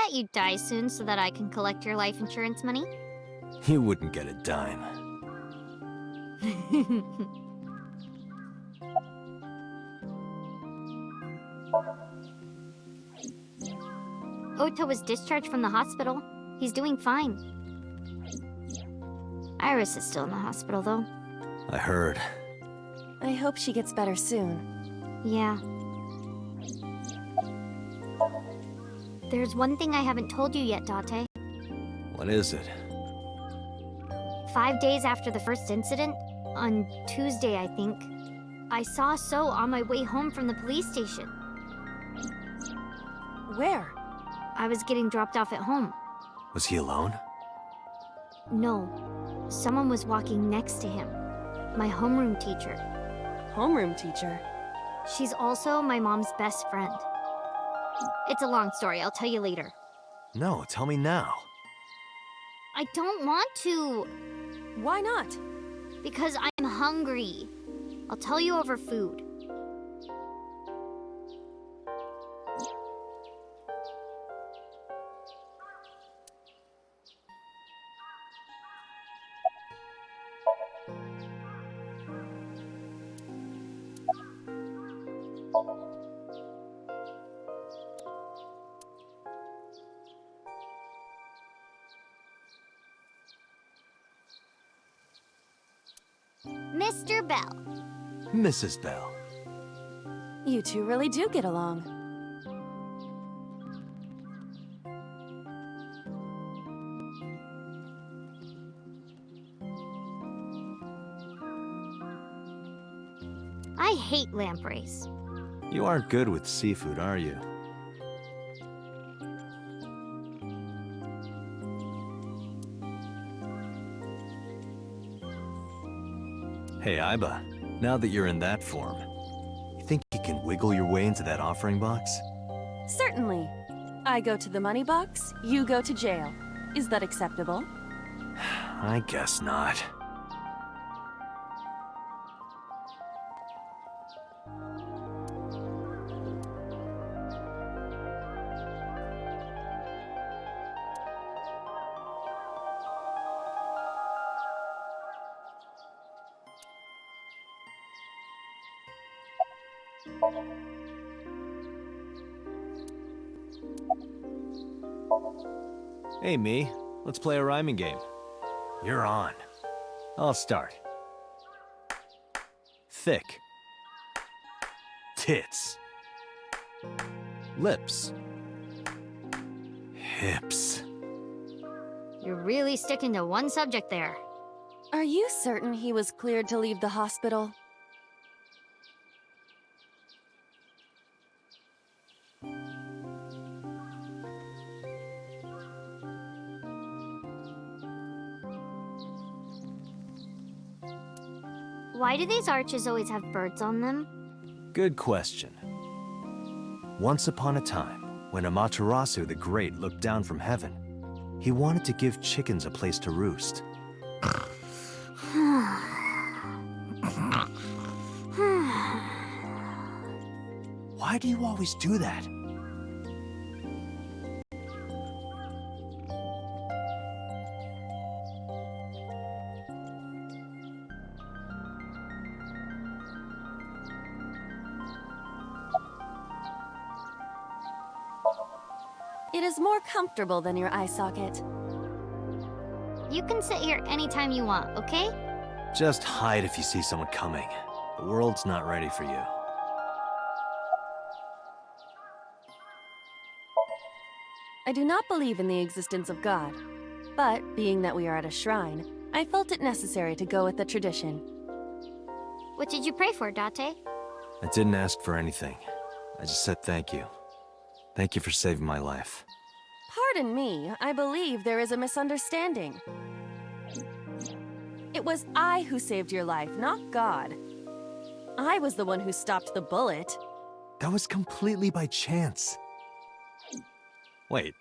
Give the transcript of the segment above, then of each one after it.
that you die soon so that I can collect your life insurance money? You wouldn't get a dime. Ota was discharged from the hospital. He's doing fine. Iris is still in the hospital, though. I heard. I hope she gets better soon. Yeah. There's one thing I haven't told you yet, Date. What is it? 5 days after the first incident, on Tuesday, I think, I saw So on my way home from the police station. Where? I was getting dropped off at home. Was he alone? No. Someone was walking next to him. My homeroom teacher. Homeroom teacher? She's also my mom's best friend. It's a long story, I'll tell you later. No, tell me now. I don't want to, Why not? because I'm hungry. I'll tell you over food. Mr. Bell. Mrs. Bell. You two really do get along. I hate lampreys. You aren't good with seafood, are you? Hey, Aiba. Now that you're in that form, you think you can wiggle your way into that offering box? Certainly. I go to the money box, you go to jail. Is that acceptable? I guess not. Hey, me. Let's play a rhyming game. You're on. I'll start. Thick. Tits. Lips. Hips. You're really sticking to one subject there. Are you certain he was cleared to leave the hospital? Why do these arches always have birds on them? Good question. Once upon a time, when Amaterasu the Great looked down from heaven, he wanted to give chickens a place to roost. Why do you always do that? It is more comfortable than your eye socket. You can sit here anytime you want, okay? Just hide if you see someone coming. The world's not ready for you. I do not believe in the existence of God, but being that we are at a shrine, I felt it necessary to go with the tradition. What did you pray for, Date? I didn't ask for anything. I just said thank you. Thank you for saving my life. Pardon me, I believe there is a misunderstanding. It was I who saved your life, not God. I was the one who stopped the bullet. That was completely by chance. Wait,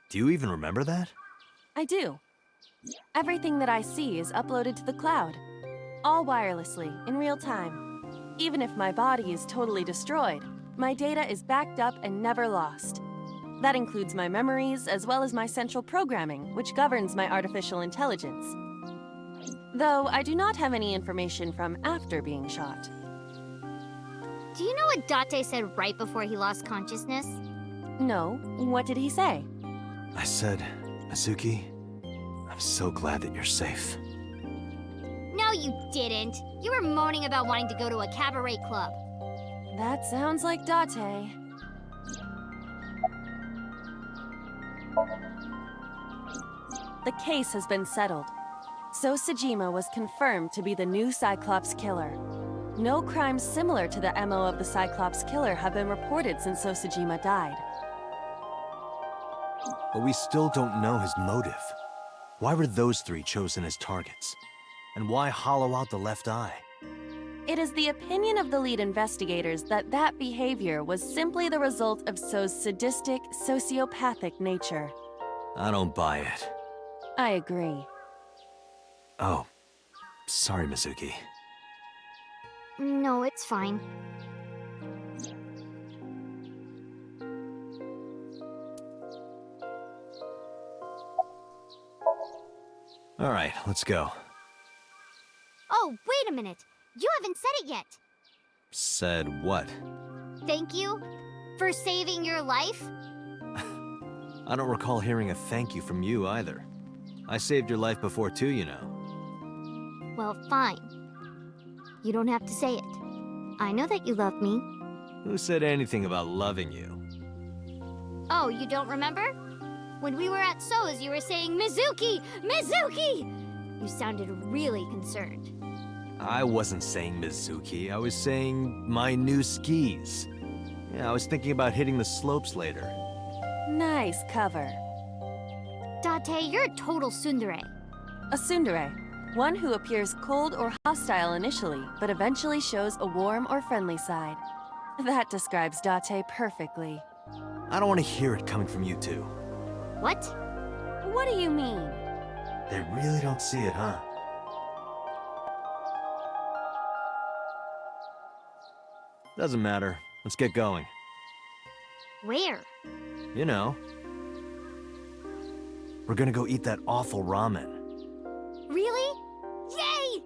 do you even remember that? I do. Everything that I see is uploaded to the cloud, all wirelessly, in real time. Even if my body is totally destroyed, my data is backed up and never lost. That includes my memories as well as my central programming, which governs my artificial intelligence. Though I do not have any information from after being shot. Do you know what Date said right before he lost consciousness? No, what did he say? I said, Mizuki, I'm so glad that you're safe. No, you didn't. You were moaning about wanting to go to a cabaret club. That sounds like Date. The case has been settled. So Sejima was confirmed to be the new Cyclops killer. No crimes similar to the MO of the Cyclops killer have been reported since Sojima died. But we still don't know his motive. Why were those three chosen as targets? And why hollow out the left eye? It is the opinion of the lead investigators that that behavior was simply the result of So's sadistic, sociopathic nature. I don't buy it. I agree. Oh, sorry, Mizuki. No, it's fine. All right, let's go. Oh, wait a minute. You haven't said it yet. Said what? Thank you for saving your life. I don't recall hearing a thank you from you either. I saved your life before too, you know. Well, fine. You don't have to say it. I know that you love me. Who said anything about loving you? Oh, you don't remember? When we were at So's, you were saying, Mizuki! Mizuki! You sounded really concerned. I wasn't saying Mizuki, I was saying my new skis. Yeah, I was thinking about hitting the slopes later. Nice cover. Date, you're a total tsundere. A tsundere, one who appears cold or hostile initially, but eventually shows a warm or friendly side. That describes Date perfectly. I don't want to hear it coming from you two. What? What do you mean? They really don't see it, huh? Doesn't matter. Let's get going. Where? You know. We're gonna go eat that awful ramen. Really? Yay!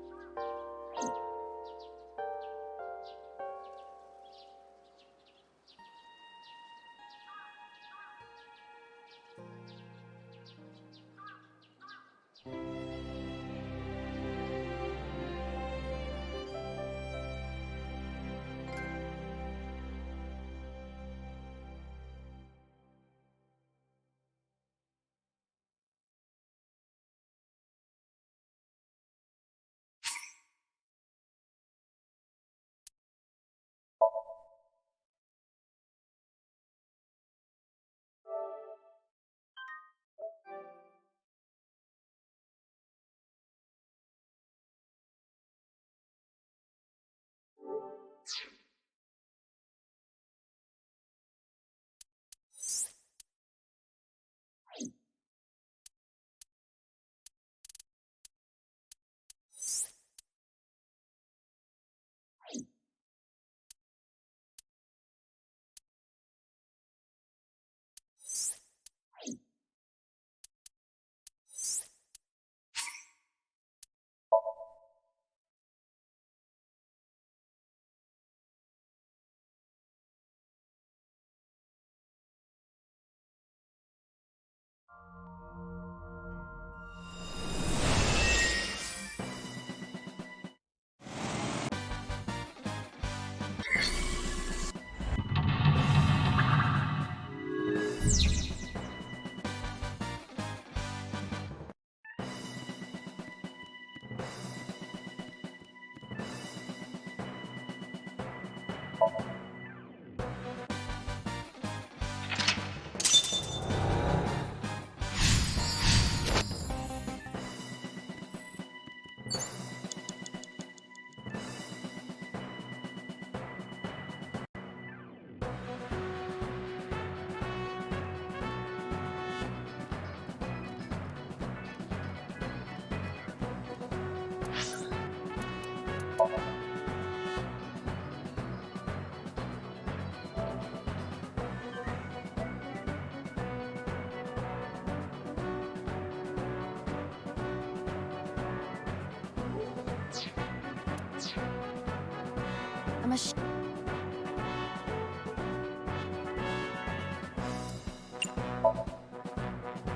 A machine.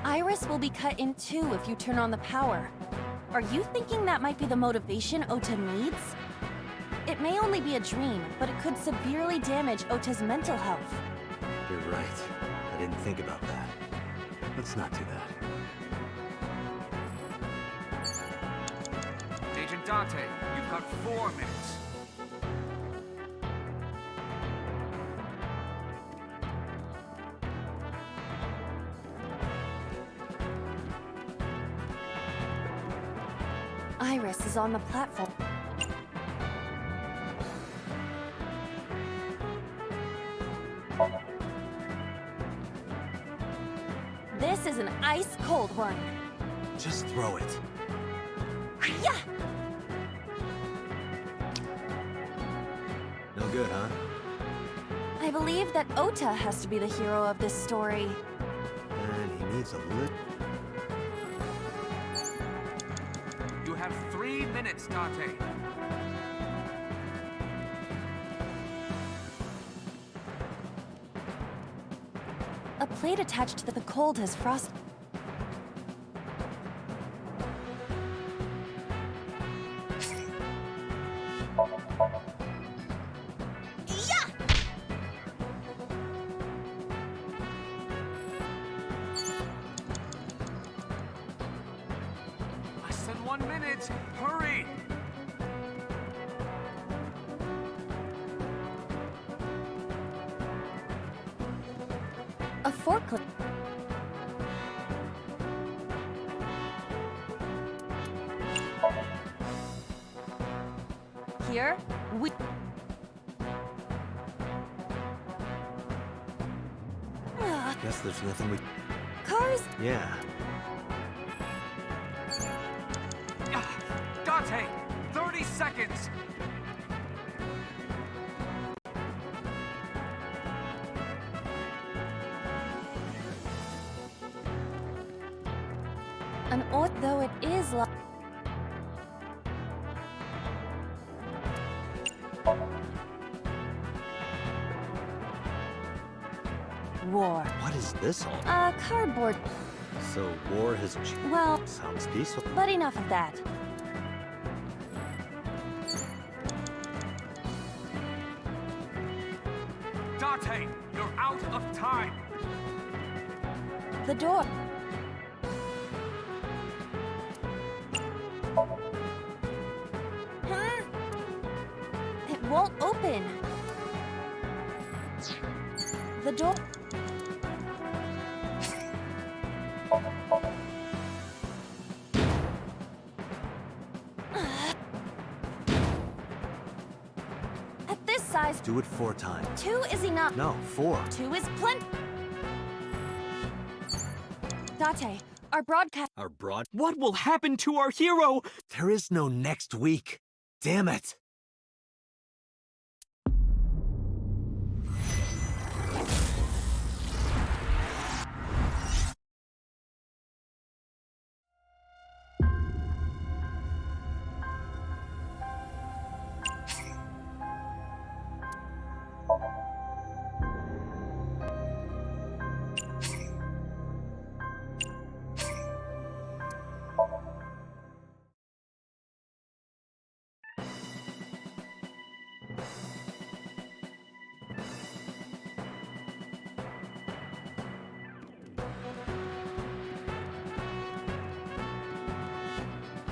Iris will be cut in two if you turn on the power. Are you thinking that might be the motivation Ota needs? It may only be a dream, but it could severely damage Ota's mental health. You're right. I didn't think about that. Let's not do that. Agent Dante, you've got 4 minutes. Iris is on the platform. This is an ice-cold one. Just throw it. Yeah! No good, huh? I believe that Ota has to be the hero of this story. And he needs a little... You have 3 minutes, Dante. A plate attached to the cold has frost. Yeah! Less than 1 minute. Hurry! A forklift. Here, we... Guess there's nothing we... Cars? Yeah. Ah, Dante, 30 seconds. An odd though it is like... War. What is this all? Cardboard. So war has... Well, Sounds peaceful. but enough of that. Dante, you're out of time. The door. Huh? It won't open. The door. At this size, Do it 4 times. 2 is enough. No, 4. 2 is plenty. Date, our broadcast. Our broad... What will happen to our hero? There is no next week. Damn it.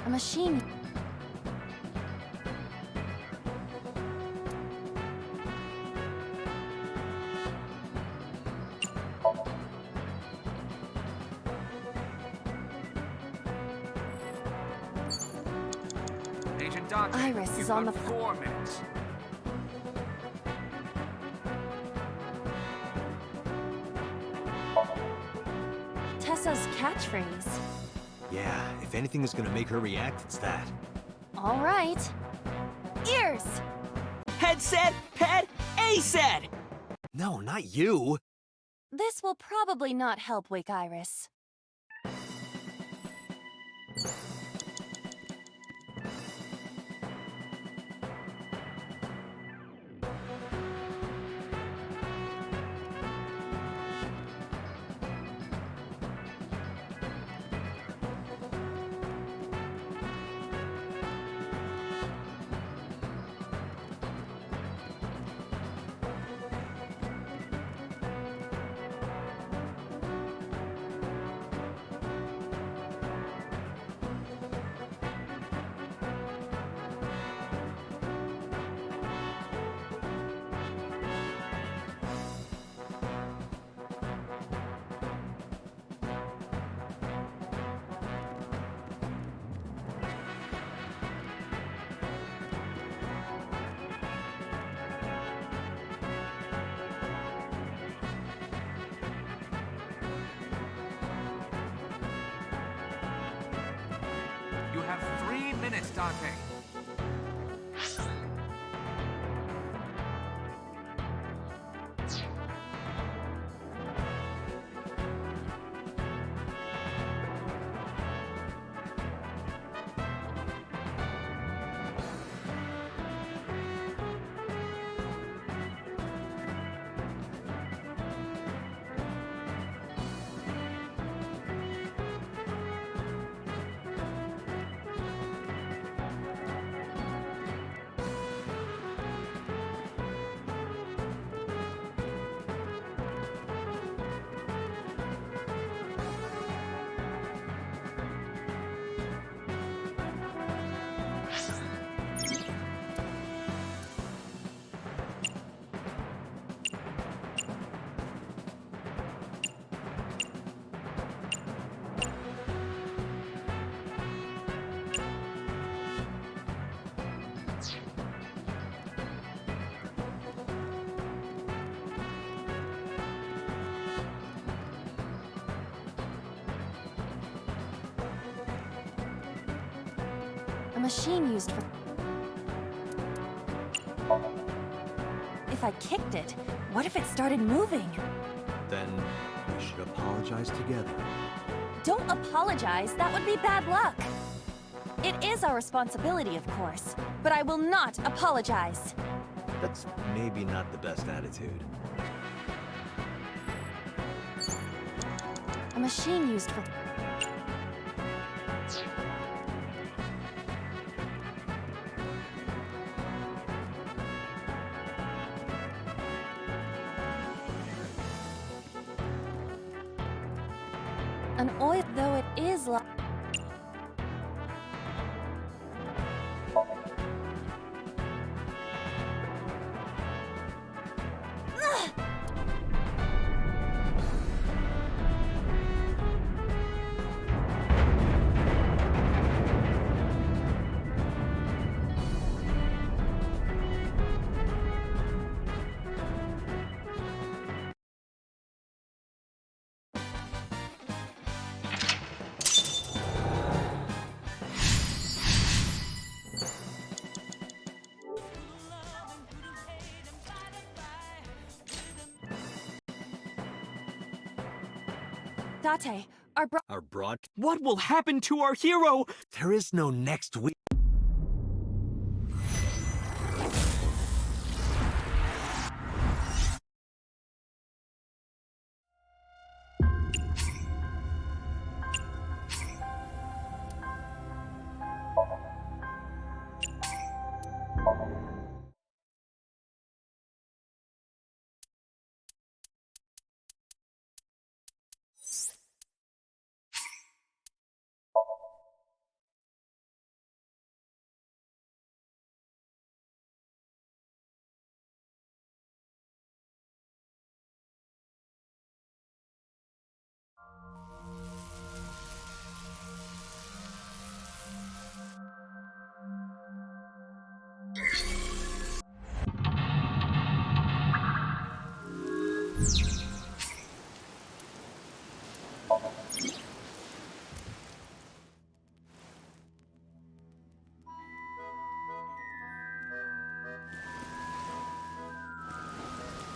A machine. Agent Dante, Iris you've is on got the 4 minutes. Tessa's catchphrase. Yeah, if anything is gonna make her react, it's that. All right. Ears! Head said, pet, A said. No, not you. This will probably not help wake Iris. have 3 minutes, Dante. A machine used for... If I kicked it, what if it started moving? Then we should apologize together. Don't apologize, that would be bad luck. It is our responsibility, of course, but I will not apologize. That's maybe not the best attitude. A machine used for... An oil, though it is like... Date, Our broad... What will happen to our hero? There is no next week.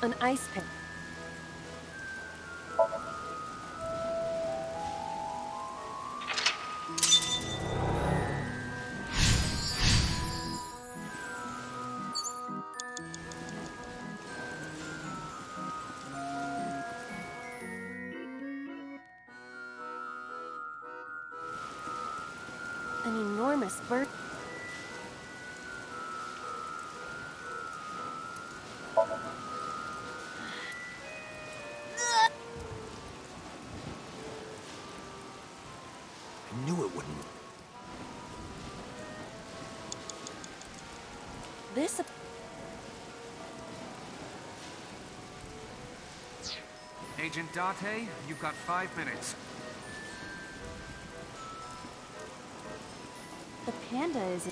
an ice pick. An enormous bird. I knew it wouldn't. This. Agent Date, you've got 5 minutes. The panda is.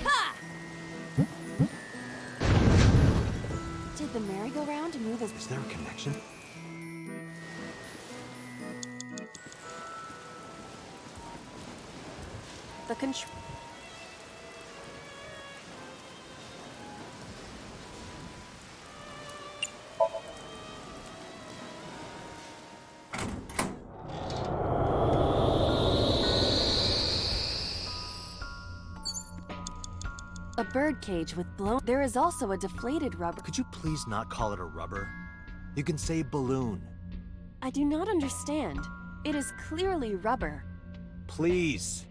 Ha! Did the merry-go-round move as? Is there a connection? The control. A birdcage with blown. There is also a deflated rubber. Could you please not call it a rubber? You can say balloon. I do not understand. It is clearly rubber. Please.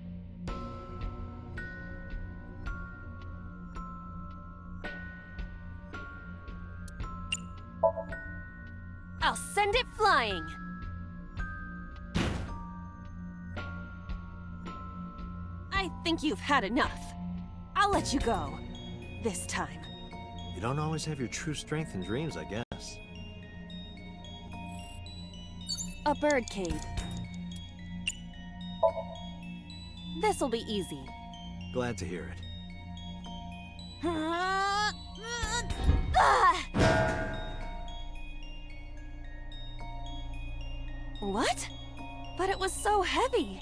I'll send it flying! I think you've had enough. I'll let you go. This time. You don't always have your true strength in dreams, I guess. A birdcage. This'll be easy. Glad to hear it. What? But it was so heavy.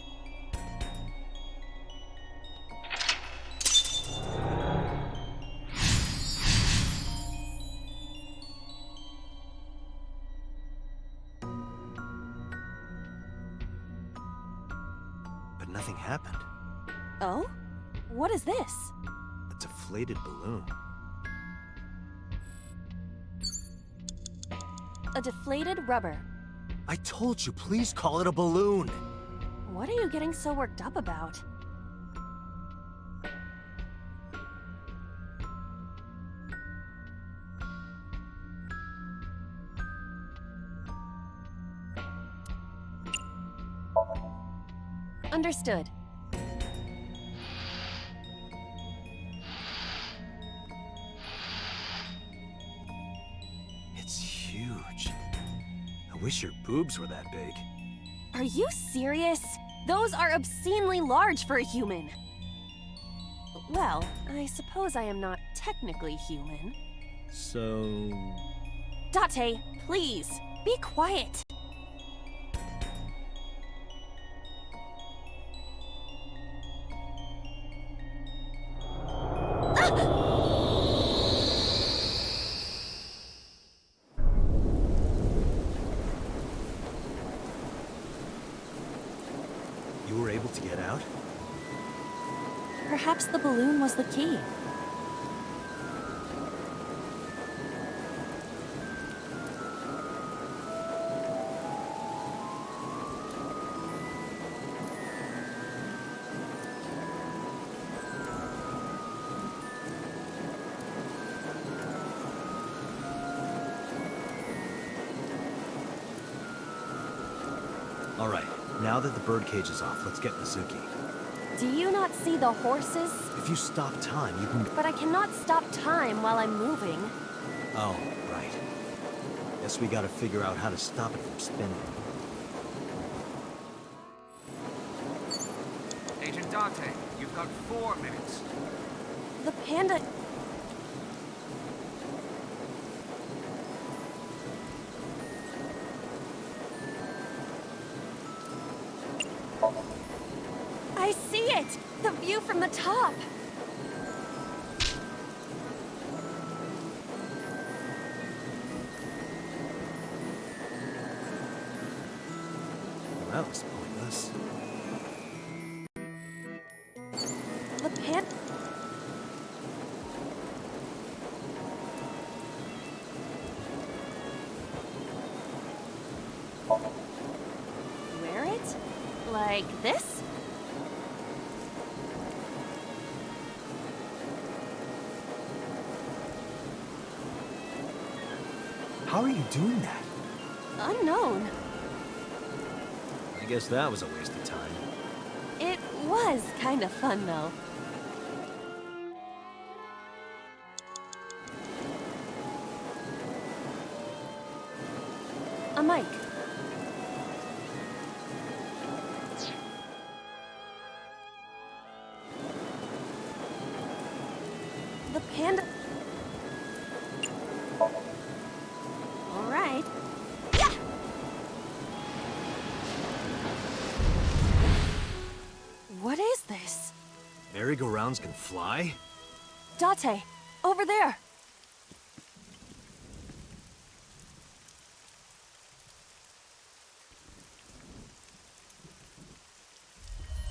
But nothing happened. Oh? What is this? A deflated balloon. A deflated rubber. I told you, please call it a balloon. What are you getting so worked up about? Understood. It's huge. I wish your boobs were that big. Are you serious? Those are obscenely large for a human. Well, I suppose I am not technically human. So... Date, please, be quiet. You were able to get out? Perhaps the balloon was the key. All right, now that the birdcage is off, let's get Mizuki. Do you not see the horses? If you stop time, you can... But I cannot stop time while I'm moving. Oh, right. Guess we gotta figure out how to stop it from spinning. Agent Dante, you've got 4 minutes. The panda... I see it! The view from the top! Well, that was pointless. The pan... Wear it? Like this? How are you doing that? Unknown. I guess that was a waste of time. It was kind of fun, though. A mic. The panda... All right. Yeah! What is this? Merry-go-rounds can fly? Date, over there.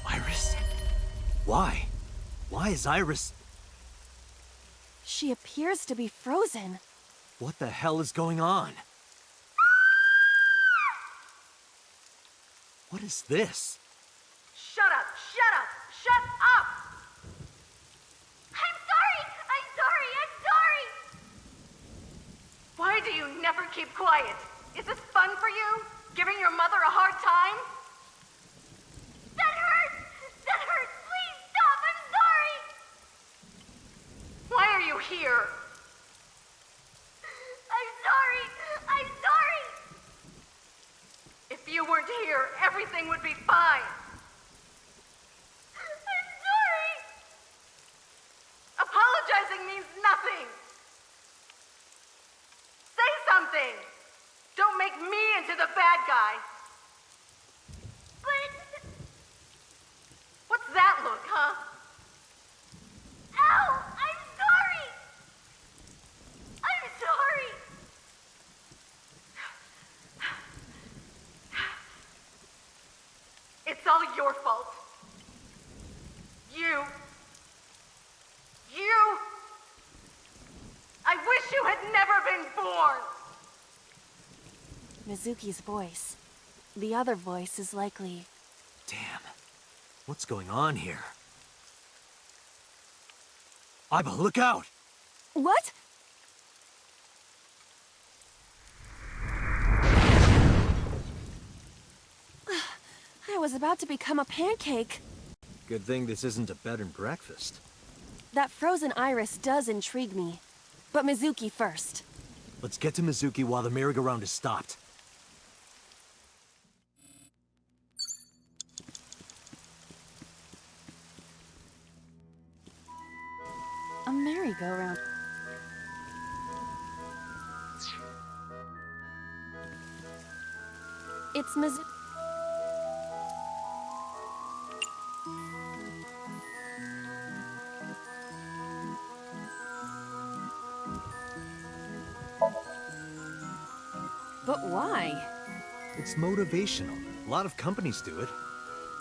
Iris? Why? Why is Iris... She appears to be frozen. What the hell is going on? What is this? Shut up! Shut up! Shut up! I'm sorry! I'm sorry! I'm sorry! Why do you never keep quiet? Is this fun for you? Giving your mother a hard time? That hurts! That hurts! Please stop! I'm sorry! Why are you here? I'm sorry! I'm sorry! If you weren't here, everything would be fine. I'm sorry! Apologizing means nothing. Say something. Don't make me into the bad guy. But... What's that look, huh? Ow! I'm sorry! I'm sorry! It's all your fault. You. I wish you had never been born. Mizuki's voice. The other voice is likely... Damn. What's going on here? Aiba, look out! What? I was about to become a pancake. Good thing this isn't a bed and breakfast. That frozen iris does intrigue me. But Mizuki first. Let's get to Mizuki while the merry-go-round is stopped. A merry-go-round. It's Mizuki. But why? It's motivational. A lot of companies do it.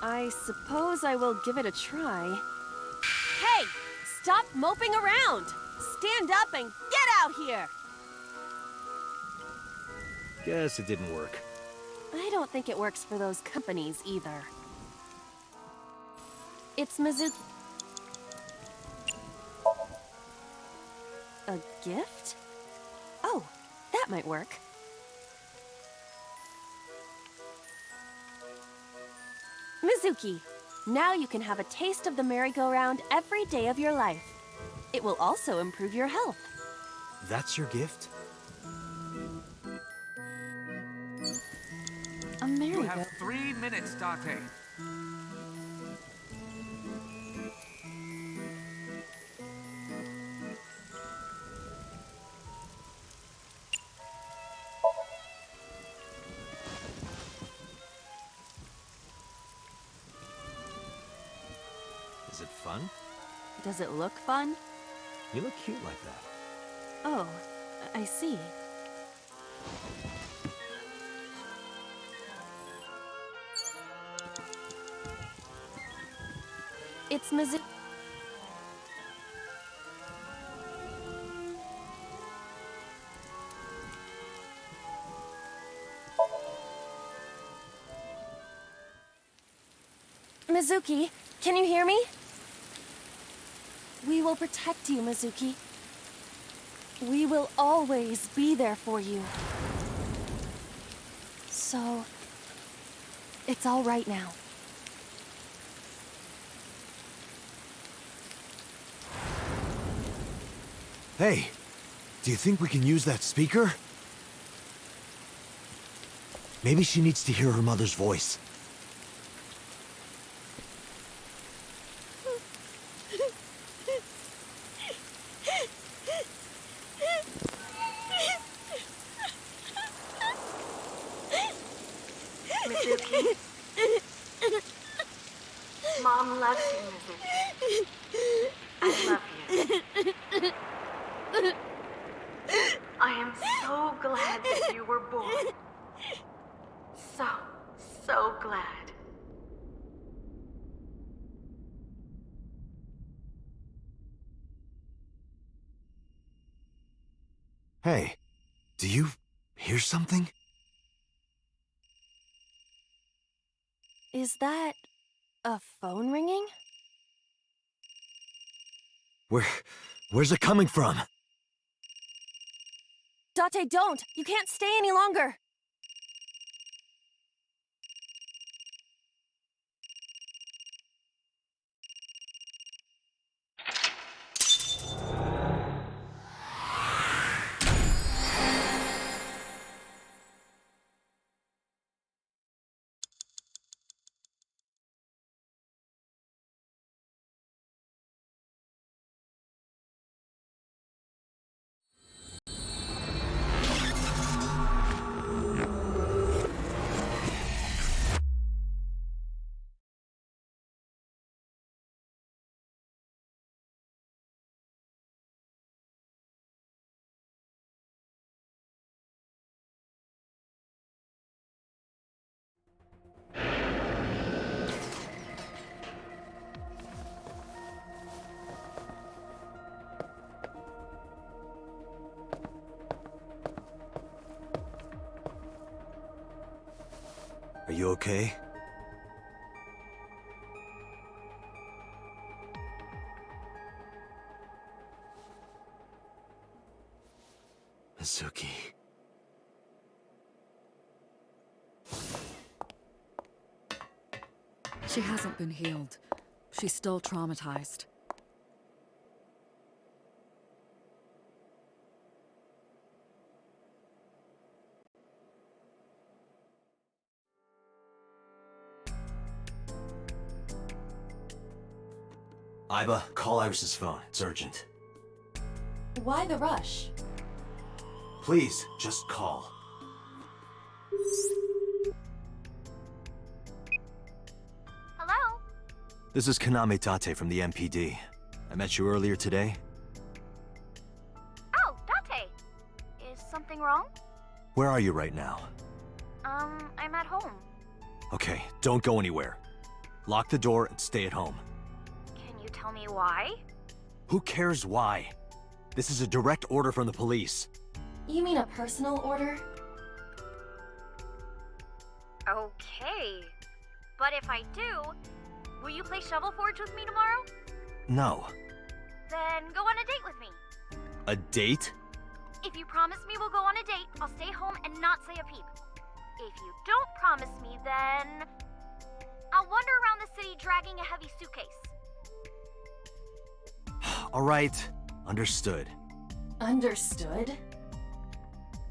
I suppose I will give it a try. Hey! Stop moping around! Stand up and get out here! Guess it didn't work. I don't think it works for those companies either. It's Mizuki. A gift? Oh, that might work. Mizuki, now you can have a taste of the merry-go-round every day of your life. It will also improve your health. That's your gift? A You merry-go... have 3 minutes, Date. Is it fun? Does it look fun? You look cute like that. Oh, I see. It's Mizuki. Mizuki, can you hear me? We will protect you, Mizuki. We will always be there for you. So, it's all right now. Hey, do you think we can use that speaker? Maybe she needs to hear her mother's voice. Mizuki. Mom Mom loves you, Mizuki. I love you. I am so glad that you were born. So, so glad. Hey, do you hear something? Is that a phone ringing? Where's it coming from? Date, don't! You can't stay any longer! Are you okay? Mizuki. She hasn't been healed. She's still traumatized. Aiba, call Iris's phone. It's urgent. Why the rush? Please, just call. Hello? This is Kaname Tate from the MPD. I met you earlier today. Oh, Date. Is something wrong? Where are you right now? I'm at home. Okay, don't go anywhere. Lock the door and stay at home. Can you tell me why? Who cares why? This is a direct order from the police. You mean a personal order? Okay. But if I do, will you play Shovel Forge with me tomorrow? No. Then go on a date with me. A date? If you promise me we'll go on a date, I'll stay home and not say a peep. If you don't promise me, then I'll wander around the city dragging a heavy suitcase. All right. Understood. Understood?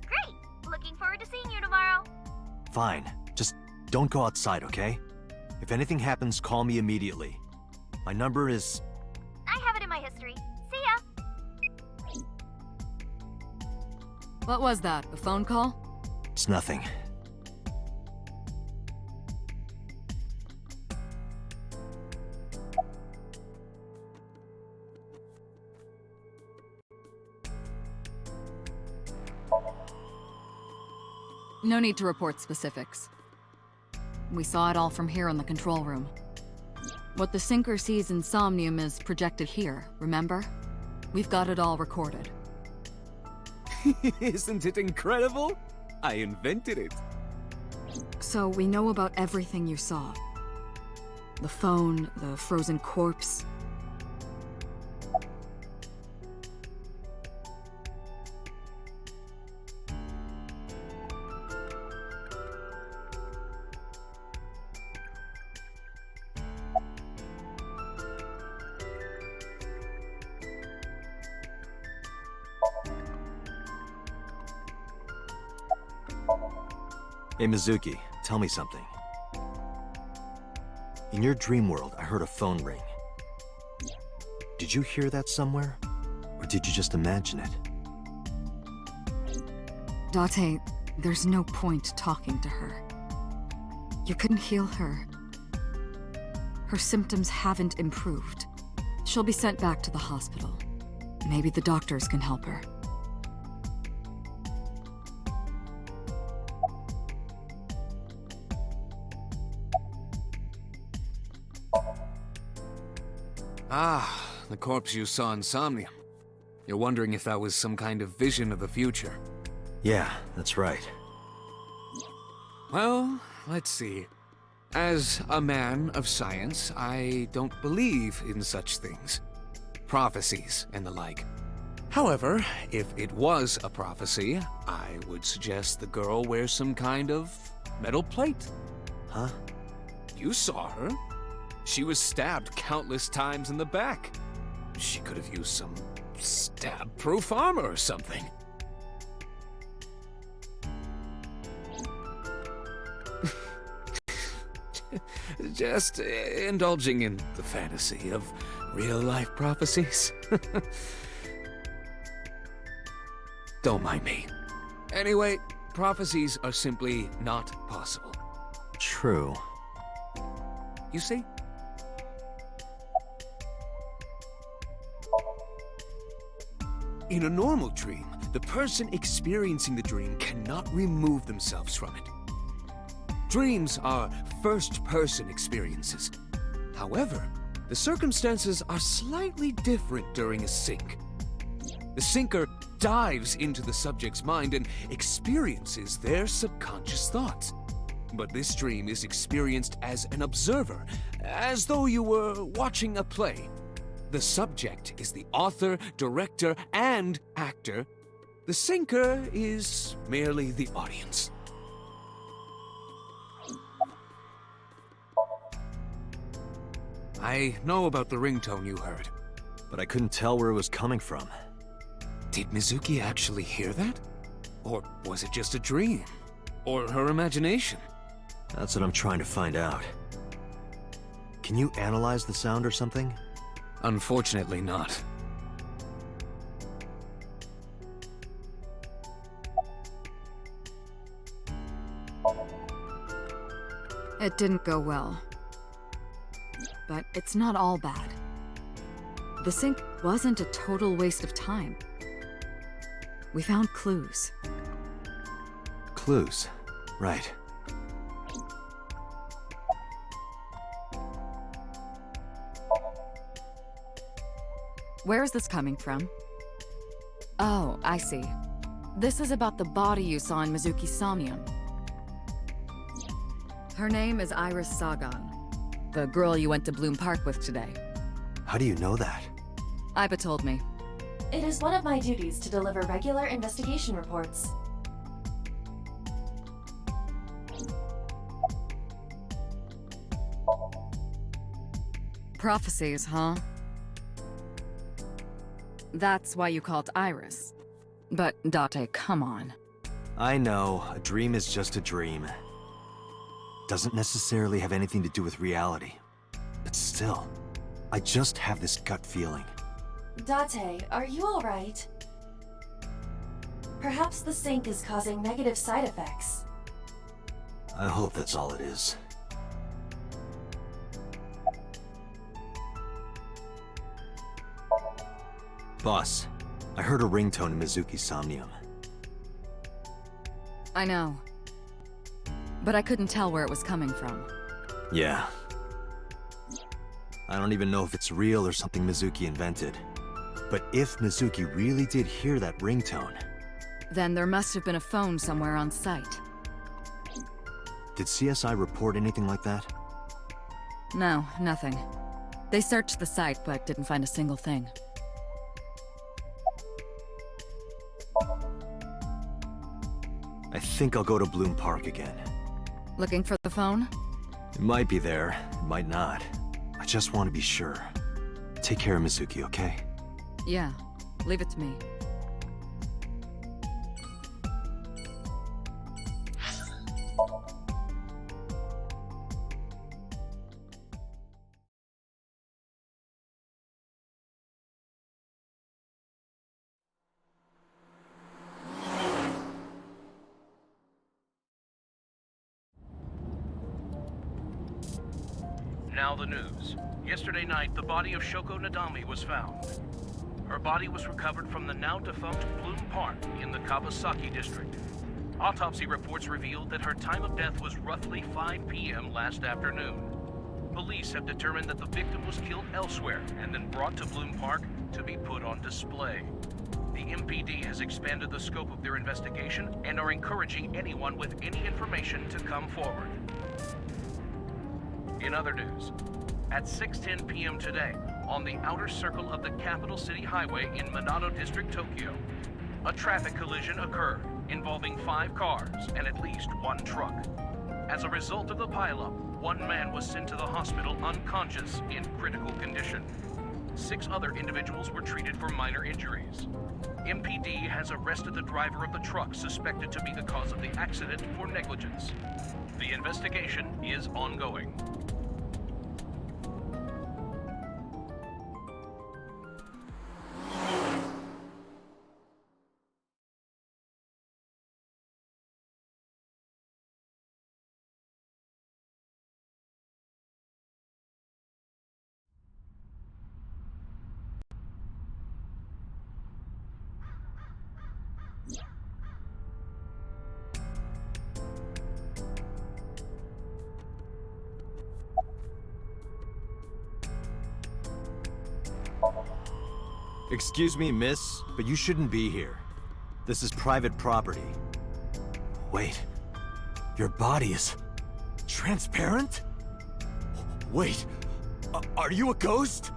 Great! Looking forward to seeing you tomorrow. Fine. Just don't go outside, okay? If anything happens, call me immediately. My number is... I have it in my history. See ya! What was that? A phone call? It's nothing. No need to report specifics. We saw it all from here in the control room. What the Sinker sees in Somnium is projected here, remember? We've got it all recorded. Isn't it incredible? I invented it. So we know about everything you saw. The phone, the frozen corpse. Hey, Mizuki, tell me something. In your dream world, I heard a phone ring. Did you hear that somewhere? Or did you just imagine it? Date, there's no point talking to her. You couldn't heal her. Her symptoms haven't improved. She'll be sent back to the hospital. Maybe the doctors can help her. Ah, the corpse you saw in Somnium. You're wondering if that was some kind of vision of the future. Yeah, that's right. Well, let's see. As a man of science, I don't believe in such things. Prophecies and the like. However, if it was a prophecy, I would suggest the girl wears some kind of metal plate. Huh? You saw her. She was stabbed countless times in the back. She could have used some stab-proof armor or something. Just indulging in the fantasy of real-life prophecies. Don't mind me. Anyway, prophecies are simply not possible. True. You see? In a normal dream, the person experiencing the dream cannot remove themselves from it. Dreams are first-person experiences. However, the circumstances are slightly different during a sync. The syncer dives into the subject's mind and experiences their subconscious thoughts. But this dream is experienced as an observer, as though you were watching a play. The subject is the author, director, and actor. The syncer is merely the audience. I know about the ringtone you heard. But I couldn't tell where it was coming from. Did Mizuki actually hear that? Or was it just a dream? Or her imagination? That's what I'm trying to find out. Can you analyze the sound or something? Unfortunately not. It didn't go well. But it's not all bad. The sync wasn't a total waste of time. We found clues. Clues. Right. Where is this coming from? Oh, I see. This is about the body you saw in Mizuki's Somnium. Her name is Iris Sagan, the girl you went to Bloom Park with today. How do you know that? Iba told me. It is one of my duties to deliver regular investigation reports. Prophecies, huh? That's why you called Iris. But, Date, come on. I know, a dream is just a dream. Doesn't necessarily have anything to do with reality. But still, I just have this gut feeling. Date, are you alright? Perhaps the sync is causing negative side effects. I hope that's all it is. Boss, I heard a ringtone in Mizuki's Somnium. I know. But I couldn't tell where it was coming from. Yeah. I don't even know if it's real or something Mizuki invented. But if Mizuki really did hear that ringtone... Then there must have been a phone somewhere on site. Did CSI report anything like that? No, nothing. They searched the site, but didn't find a single thing. I think I'll go to Bloom Park again. Looking for the phone? It might be there, it might not. I just want to be sure. Take care of Mizuki, okay? Yeah. Leave it to me. Now the news. Yesterday night, the body of Shoko Nadami was found. Her body was recovered from the now-defunct Bloom Park in the Kawasaki district. Autopsy reports revealed that her time of death was roughly 5 p.m. last afternoon. Police have determined that the victim was killed elsewhere and then brought to Bloom Park to be put on display. The MPD has expanded the scope of their investigation and are encouraging anyone with any information to come forward. In other news, at 6:10 p.m. today, on the outer circle of the Capital City Highway in Minato District, Tokyo, a traffic collision occurred involving 5 cars and at least 1 truck. As a result of the pileup, 1 man was sent to the hospital unconscious in critical condition. 6 other individuals were treated for minor injuries. MPD has arrested the driver of the truck suspected to be the cause of the accident for negligence. The investigation is ongoing. Excuse me, miss, but you shouldn't be here. This is private property. Wait, your body is transparent? Wait, are you a ghost?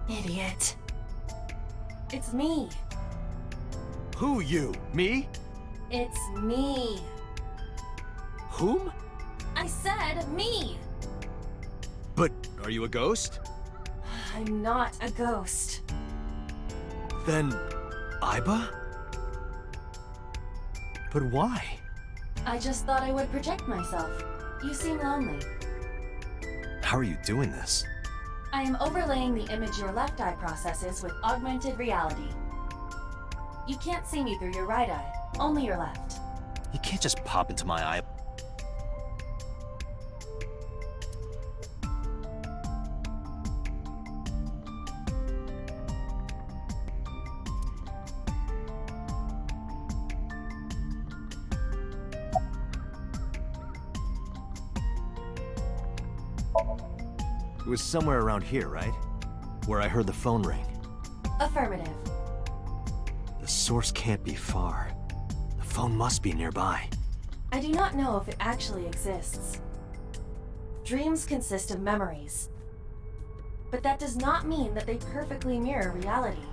Idiot. It's me. Who you? Me? It's me. Whom? I said me. But are you a ghost? I'm not a ghost. Then, Aiba? But why? I just thought I would protect myself. You seem lonely. How are you doing this? I am overlaying the image your left eye processes with augmented reality. You can't see me through your right eye, only your left. You can't just pop into my eye. It was somewhere around here, right? Where I heard the phone ring. Affirmative. The source can't be far. The phone must be nearby. I do not know if it actually exists. Dreams consist of memories. But that does not mean that they perfectly mirror reality.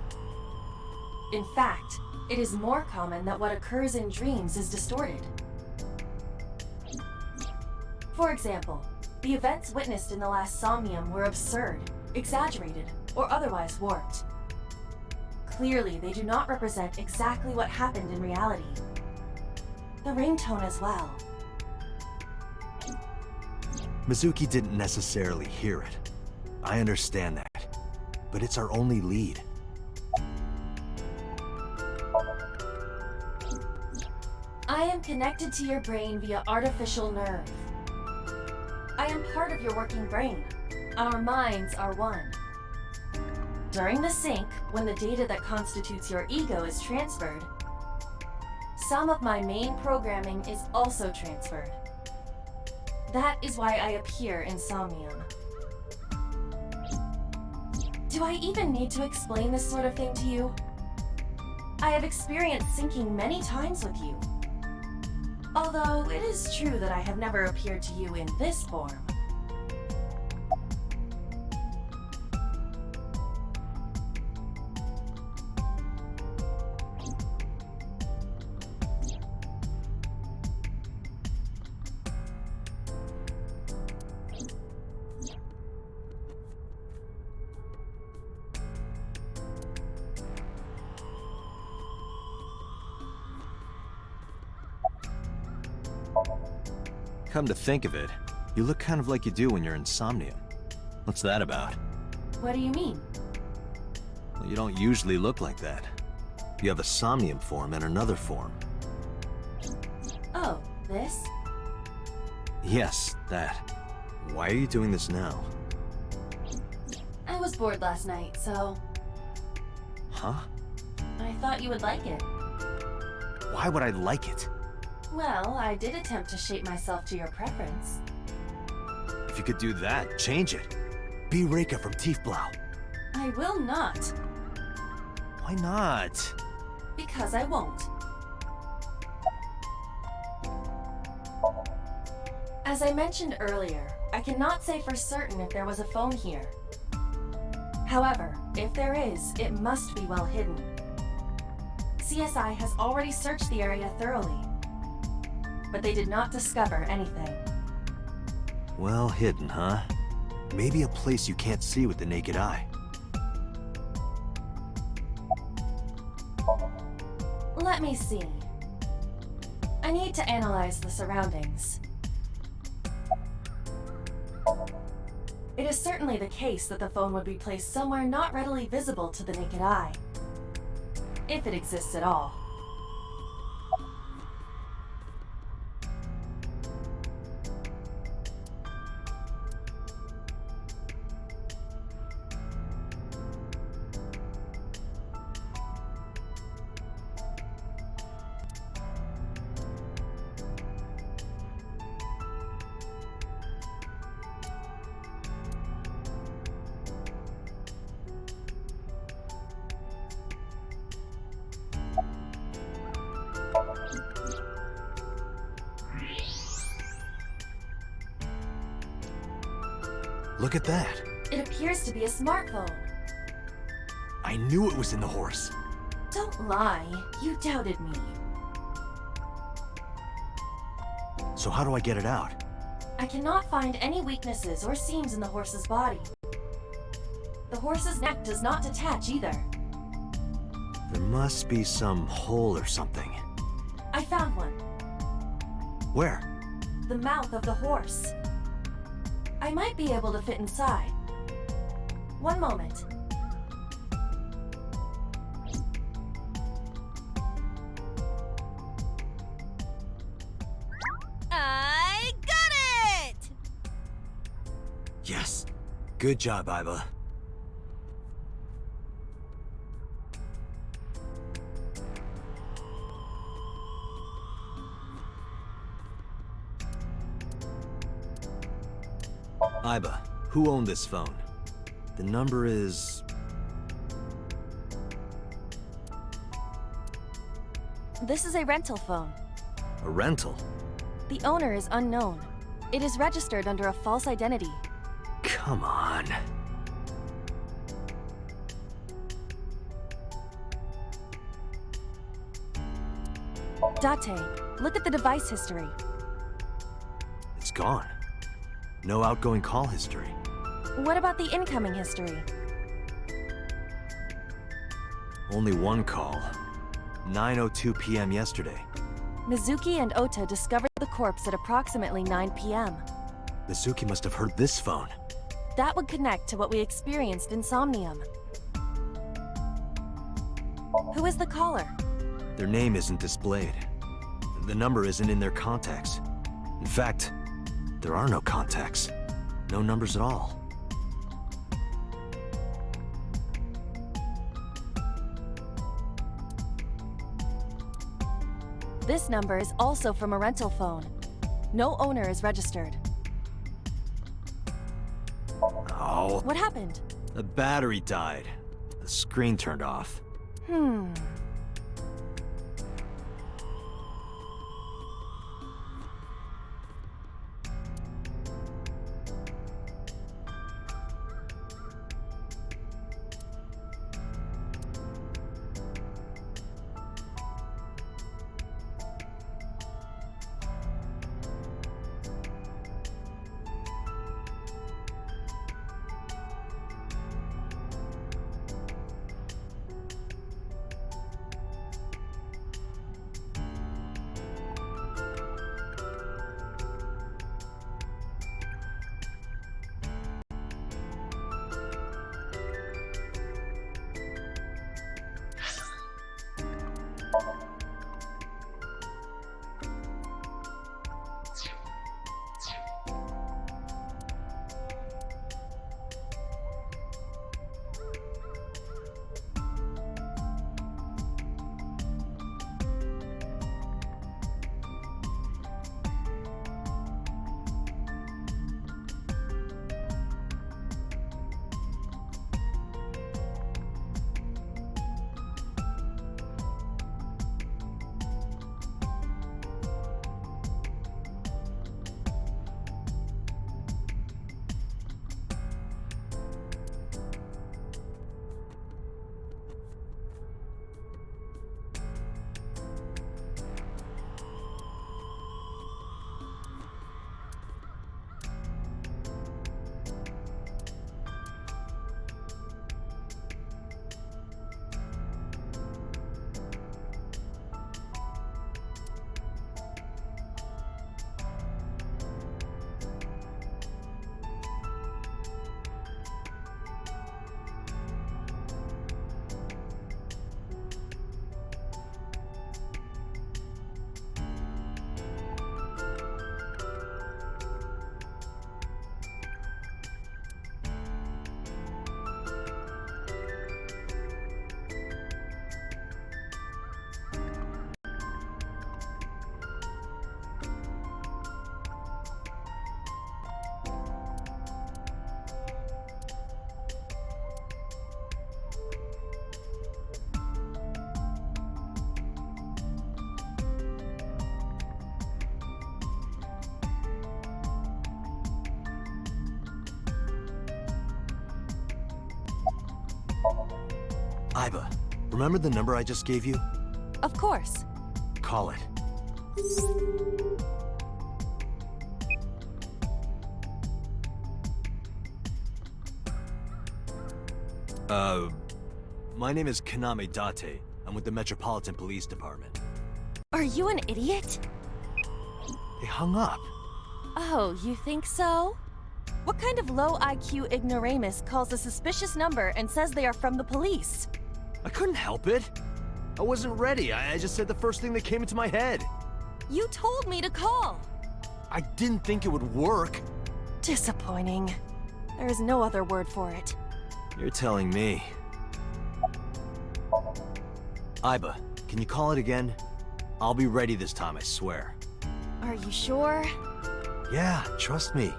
In fact, it is more common that what occurs in dreams is distorted. For example, the events witnessed in the last Somnium were absurd, exaggerated, or otherwise warped. Clearly, they do not represent exactly what happened in reality. The ringtone as well. Mizuki didn't necessarily hear it. I understand that. But it's our only lead. I am connected to your brain via artificial nerve. I am part of your working brain. Our minds are one. During the sync, when the data that constitutes your ego is transferred, some of my main programming is also transferred. That is why I appear in Somnium. Do I even need to explain this sort of thing to you? I have experienced syncing many times with you. Although it is true that I have never appeared to you in this form. Come to think of it, you look kind of like you do when you're in Somnium. What's that about? What do you mean? Well, you don't usually look like that. You have a Somnium form and another form. Oh, this? Yes, that. Why are you doing this now? was bored last night, so Huh? I thought you would like it. Why would I like it? Well, I did attempt to shape myself to your preference. If you could do that, change it. Be Reika from Tiefblau. I will not, Why not? because I won't. As I mentioned earlier, I cannot say for certain if there was a phone here. However, if there is, it must be well hidden. CSI has already searched the area thoroughly, but they did not discover anything. Well hidden, huh? Maybe a place you can't see with the naked eye. Let me see. I need to analyze the surroundings. It is certainly the case that the phone would be placed somewhere not readily visible to the naked eye. If it exists at all. Look at that. It appears to be a smartphone. I knew it was in the horse. Don't lie. You doubted me. So how do I get it out? I cannot find any weaknesses or seams in the horse's body. The horse's neck does not detach either. There must be some hole or something. I found one. Where? The mouth of the horse. I might be able to fit inside. One moment. I got it! Yes. Good job, Iba. Iba, who owned this phone? The number is... This is a rental phone. a rental. The owner is unknown. It is registered under a false identity. Come on. Date, look at the device history. It's gone. No outgoing call history. What about the incoming history? Only one call. 9:02 p.m. yesterday. Mizuki and Ota discovered the corpse at approximately 9 p.m. Mizuki must have heard this phone. That would connect to what we experienced in Somnium. Who is the caller? Their name isn't displayed. The number isn't in their contacts. In fact, there are no contacts. No numbers at all. This number is also from a rental phone. No owner is registered. Oh, What happened? the battery died. The screen turned off. Iba, remember the number I just gave you? Of course. Call it. My name is Kaname Date. I'm with the Metropolitan Police Department. Are you an idiot? They hung up. Oh, you think so? What kind of low IQ ignoramus calls a suspicious number and says they are from the police? I couldn't help it. I wasn't ready. I just said the first thing that came into my head. You told me to call. I didn't think it would work. Disappointing. There is no other word for it. You're telling me. Iba, can you call it again? I'll be ready this time, I swear. Are you sure? Yeah, trust me.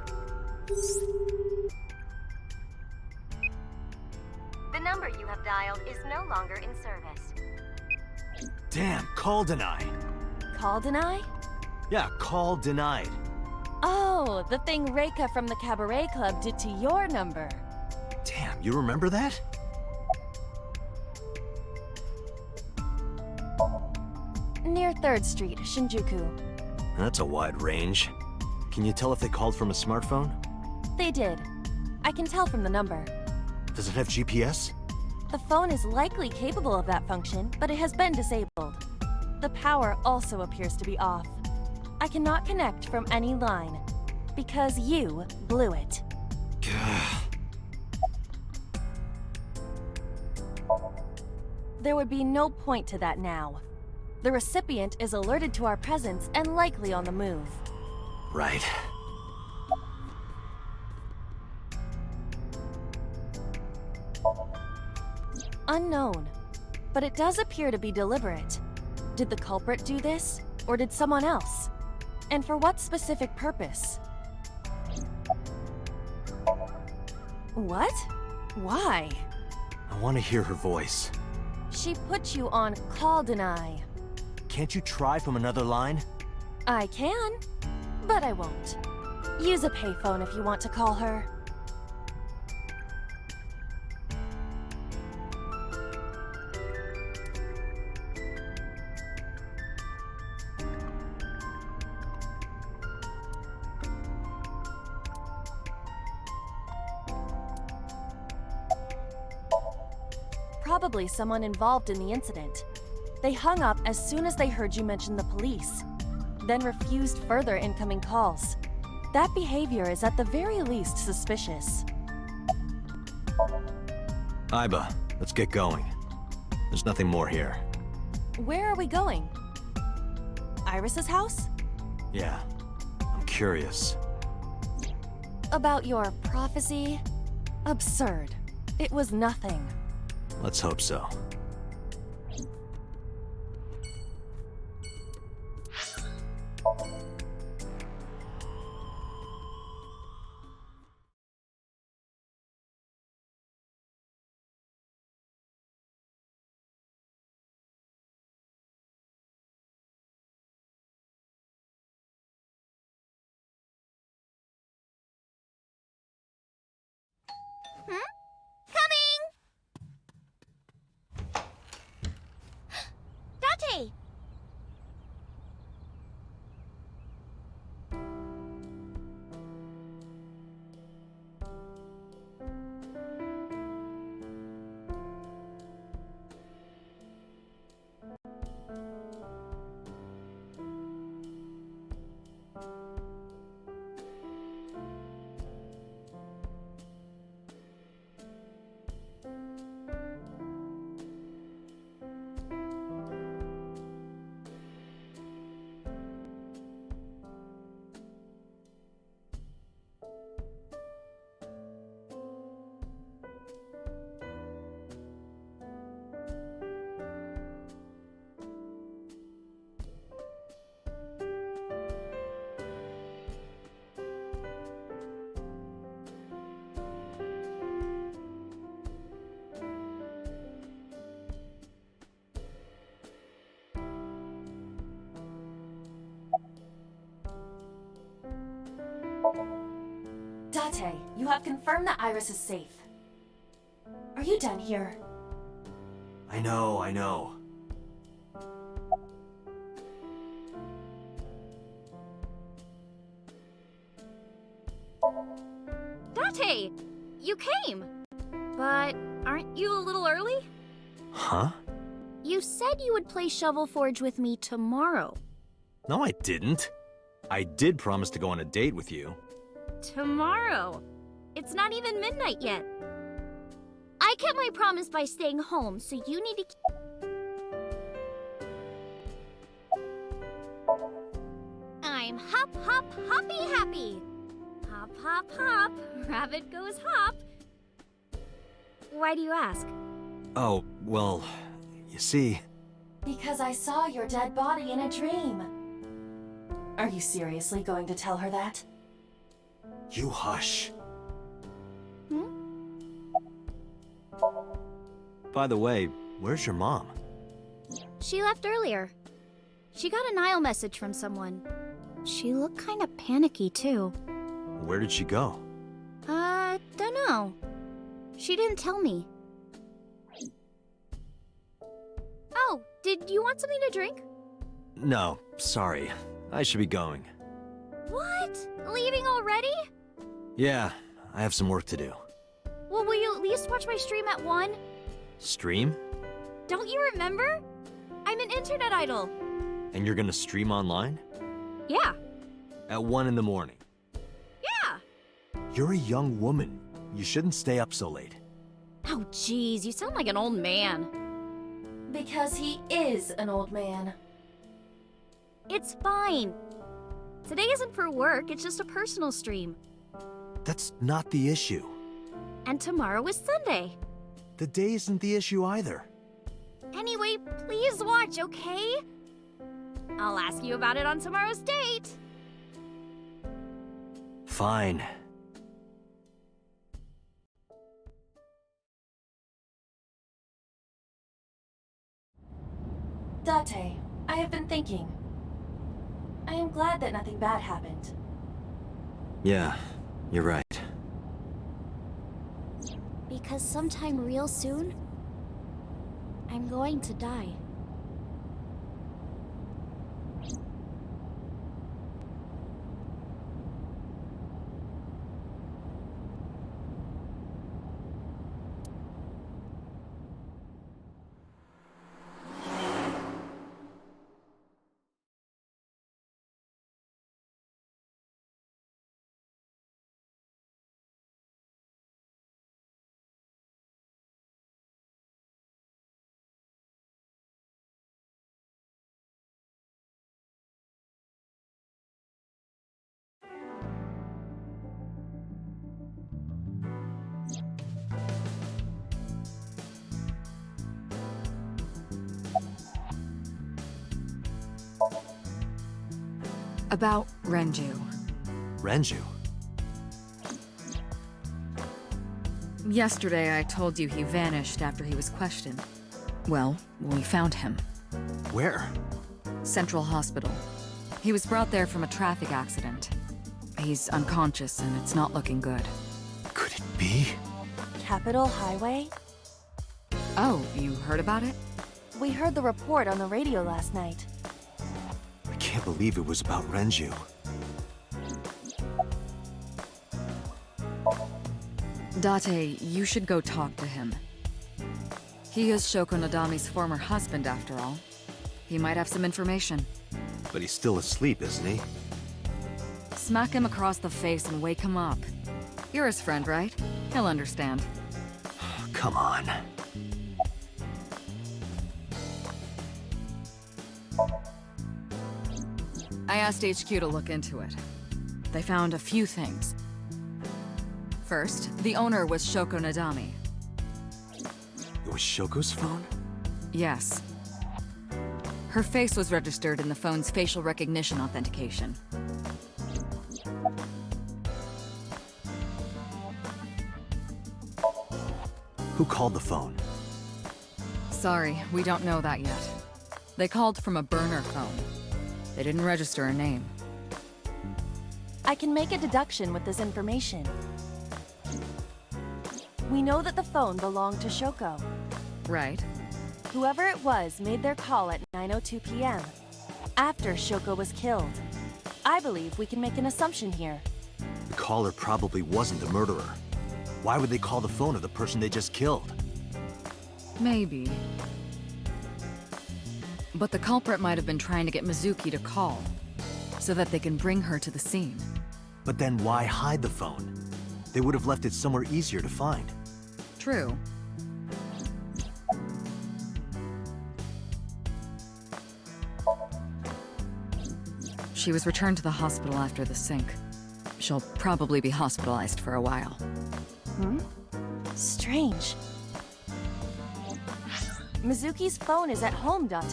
The number you have dialed is no longer in service. Damn, call denied. Call deny? Yeah, call denied. Oh, the thing Reika from the Cabaret Club did to your number. Damn, you remember that? Near 3rd Street, Shinjuku. That's a wide range. Can you tell if they called from a smartphone? They did. I can tell from the number. Does it have GPS? The phone is likely capable of that function, but it has been disabled. The power also appears to be off. I cannot connect from any line, because you blew it. There would be no point to that now. The recipient is alerted to our presence and likely on the move. Right. Unknown, but it does appear to be deliberate. Did the culprit do this, or did someone else? And for what specific purpose? What? Why? I want to hear her voice. She put you on call deny. Can't you try from another line? I can, but I won't. Use a payphone if you want to call her. Probably someone involved in the incident. They hung up as soon as they heard you mention the police, then refused further incoming calls. That behavior is at the very least suspicious. Iba, let's get going. There's nothing more here. Where are we going? Iris's house? Yeah, I'm curious. About your prophecy? Absurd. It was nothing. Let's hope so. Coming! Date! Date, you have confirmed that Iris is safe. Are you done here? I know. Date, you came. But aren't you a little early? Huh? You said you would play Shovel Forge with me tomorrow. No, I didn't. I did promise to go on a date with you. Tomorrow? It's not even midnight yet. I kept my promise by staying home, so you need to I'm hop, hop, hoppy happy. Hop, hop, hop. Rabbit goes hop. Why do you ask? Oh, well, you see... Because I saw your dead body in a dream. Are you seriously going to tell her that? You hush. By the way, where's your mom? She left earlier. She got a Nile message from someone. She looked kind of panicky, too. Where did she go? Dunno. She didn't tell me. Oh, did you want something to drink? No, sorry. I should be going. What? Leaving already? Yeah, I have some work to do. Well, will you at least watch my stream at 1? Stream? Don't you remember? I'm an internet idol. And you're gonna stream online? Yeah. At 1 in the morning? Yeah. You're a young woman. You shouldn't stay up so late. Oh, jeez, you sound like an old man. Because he is an old man. It's fine. Today isn't for work, it's just a personal stream. That's not the issue. And tomorrow is Sunday. The day isn't the issue either. Anyway, please watch, okay? I'll ask you about it on tomorrow's date. Fine. Date, I have been thinking. I am glad that nothing bad happened. Yeah, you're right. Because sometime real soon, I'm going to die. About Renju. Renju? Yesterday I told you he vanished after he was questioned. Well, we found him. Where? Central Hospital. He was brought there from a traffic accident. He's unconscious and it's not looking good. Could it be? Capitol Highway? Oh, you heard about it? We heard the report on the radio last night. I can't believe it was about Renju. Date, you should go talk to him. He is Shoko Nadami's former husband, after all. He might have some information. But he's still asleep, isn't he? Smack him across the face and wake him up. You're his friend, right? He'll understand. Come on. I asked HQ to look into it. They found a few things. First, the owner was Shoko Nadami. It was Shoko's phone? Yes. Her face was registered in the phone's facial recognition authentication. Who called the phone? Sorry, we don't know that yet. They called from a burner phone. They didn't register a name. I can make a deduction with this information. We know that the phone belonged to Shoko. Right. Whoever it was made their call at 9:02 p.m. after Shoko was killed. I believe we can make an assumption here. The caller probably wasn't the murderer. Why would they call the phone of the person they just killed? Maybe. But the culprit might have been trying to get Mizuki to call, so that they can bring her to the scene. But then why hide the phone? They would have left it somewhere easier to find. True. She was returned to the hospital after the sync. She'll probably be hospitalized for a while. Strange. Mizuki's phone is at home, Date.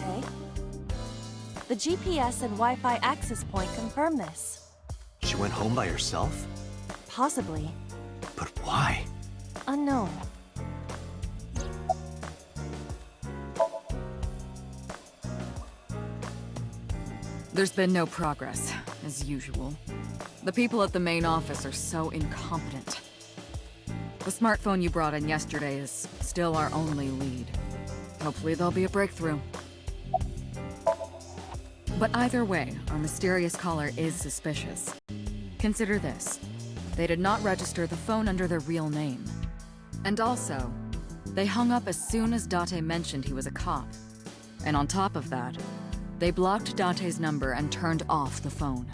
The GPS and Wi-Fi access point confirm this. She went home by herself? Possibly. But why? Unknown. There's been no progress, as usual. The people at the main office are so incompetent. The smartphone you brought in yesterday is still our only lead. Hopefully there'll be a breakthrough. But either way, our mysterious caller is suspicious. Consider this. They did not register the phone under their real name. And also, they hung up as soon as Date mentioned he was a cop. And on top of that, they blocked Date's number and turned off the phone.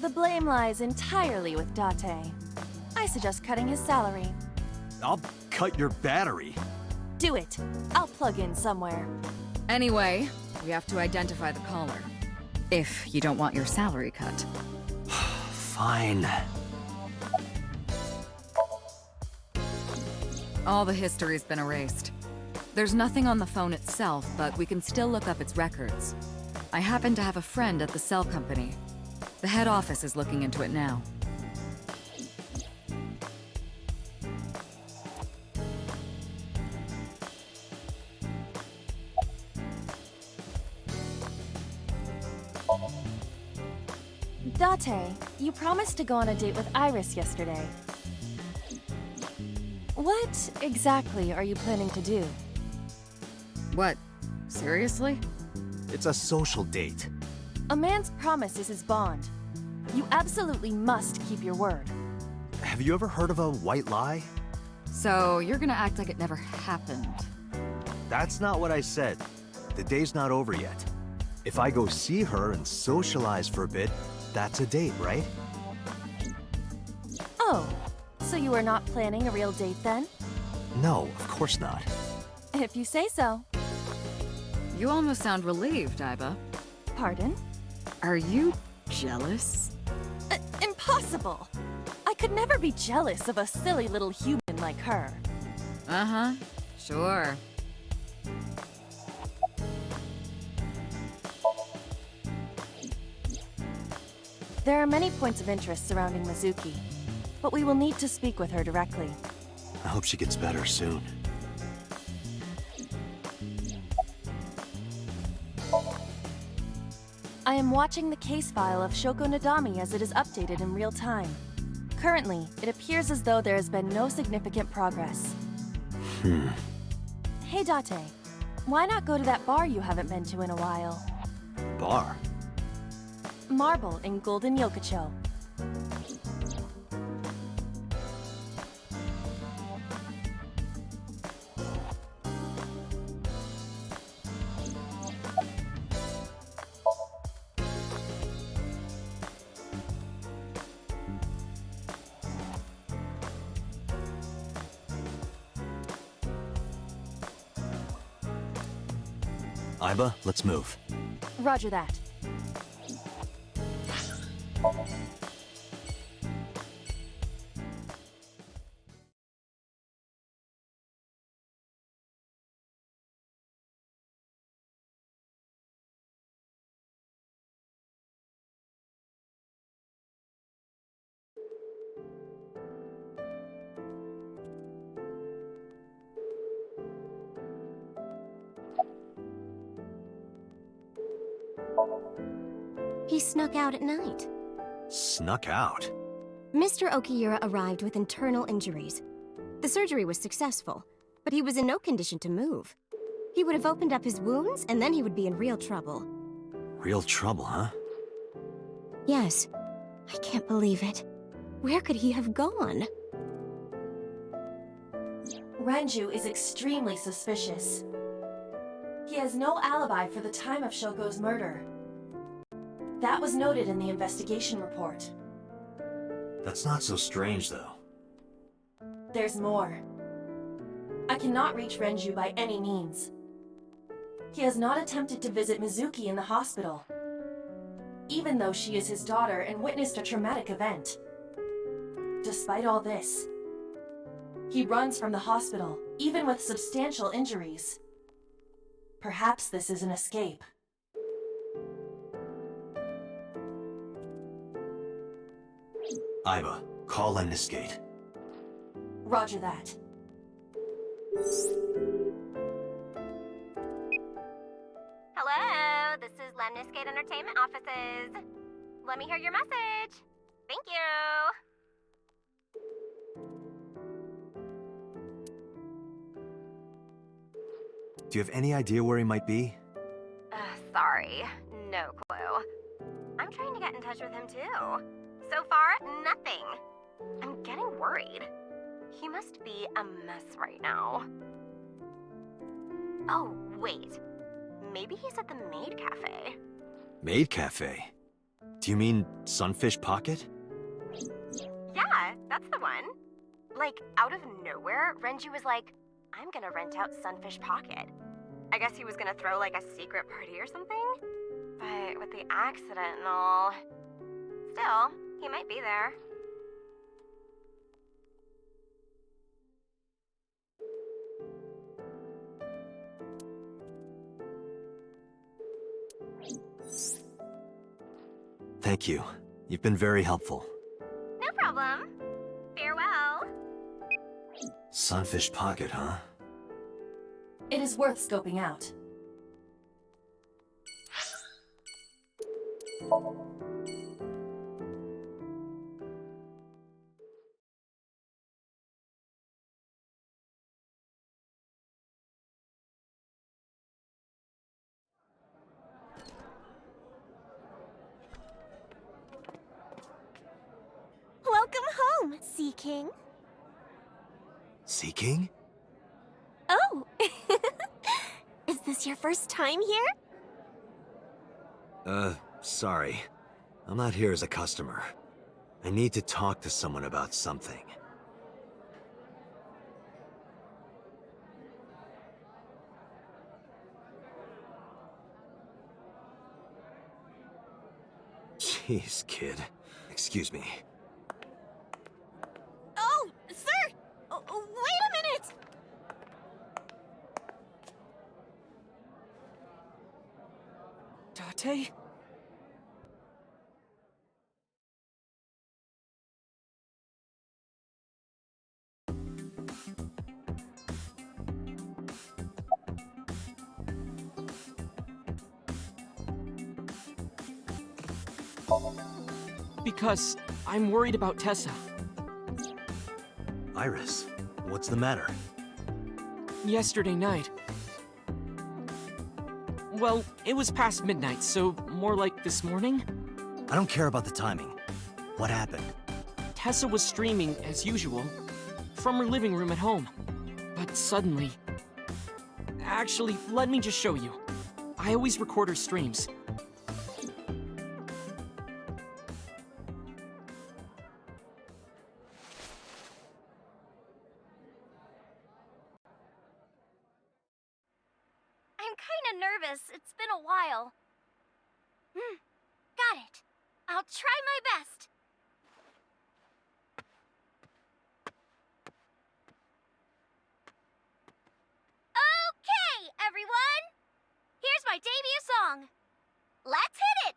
The blame lies entirely with Date. I suggest cutting his salary. I'll cut your battery. Do it. I'll plug in somewhere. Anyway, we have to identify the caller. If you don't want your salary cut. Fine. All the history's been erased. There's nothing on the phone itself, but we can still look up its records. I happen to have a friend at the cell company. The head office is looking into it now. Date, you promised to go on a date with Iris yesterday. What exactly are you planning to do? What? Seriously? It's a social date. A man's promise is his bond. You absolutely must keep your word. Have you ever heard of a white lie? So, you're gonna act like it never happened. That's not what I said. The day's not over yet. If I go see her and socialize for a bit, that's a date, right? Oh, so you are not planning a real date then? No, of course not. If you say so. You almost sound relieved, Aiba. Pardon? Are you jealous? Impossible! I could never be jealous of a silly little human like her. Uh-huh. Sure. There are many points of interest surrounding Mizuki, but we will need to speak with her directly. I hope she gets better soon. I am watching the case file of Shoko Nadami as it is updated in real time. Currently, it appears as though there has been no significant progress. Hey Date, why not go to that bar you haven't been to in a while? Bar? Marble in Golden Yokocho. Aiba, let's move. Roger that. He snuck out at night. Snuck out? Mr. Okiura arrived with internal injuries. The surgery was successful, but he was in no condition to move. He would have opened up his wounds, and then he would be in real trouble. Real trouble, huh? Yes. I can't believe it. Where could he have gone? Renju is extremely suspicious. He has no alibi for the time of Shoko's murder. That was noted in the investigation report. That's not so strange, though. There's more. I cannot reach Renju by any means. He has not attempted to visit Mizuki in the hospital, even though she is his daughter and witnessed a traumatic event. Despite all this, he runs from the hospital, even with substantial injuries. Perhaps this is an escape. Aiba, call Lemniscate. Roger that. Hello, this is Lemniscate Entertainment Offices. Let me hear your message. Thank you. Do you have any idea where he might be? Sorry, no clue. I'm trying to get in touch with him too. So far, nothing. I'm getting worried. He must be a mess right now. Oh, wait. Maybe he's at the Maid Cafe. Maid Cafe? Do you mean Sunfish Pocket? Yeah, that's the one. Like, out of nowhere, Renju was like, I'm gonna rent out Sunfish Pocket. I guess he was gonna throw like a secret party or something? But with the accident and all... Still, he might be there. Thank you. You've been very helpful. No problem. Farewell. Sunfish Pocket, huh? It is worth scoping out. Welcome home, Sea King. Sea King? Oh! Is this your first time here? Sorry. I'm not here as a customer. I need to talk to someone about something. Jeez, kid. Excuse me. Oh, sir! Oh, wait a minute! Date? Because I'm worried about Tessa. Iris, what's the matter? Yesterday night. Well, it was past midnight, so more like this morning. I don't care about the timing. What happened? Tessa was streaming, as usual, from her living room at home. But suddenly... Actually, let me just show you. I always record her streams. I'm kinda nervous. It's been a while. Got it. I'll try my best. Okay, everyone! Here's my debut song. Let's hit it!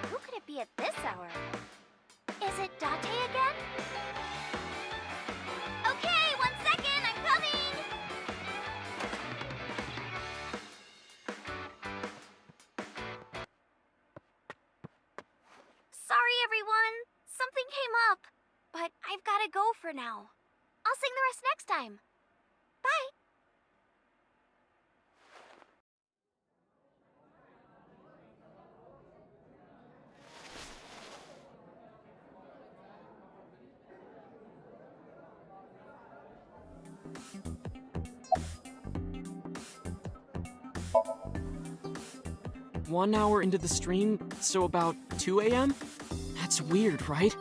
Who could it be at this hour? Is it Date again? but I've gotta go for now. I'll sing the rest next time. Bye. One hour into the stream, so about 2 a.m.? That's weird, right?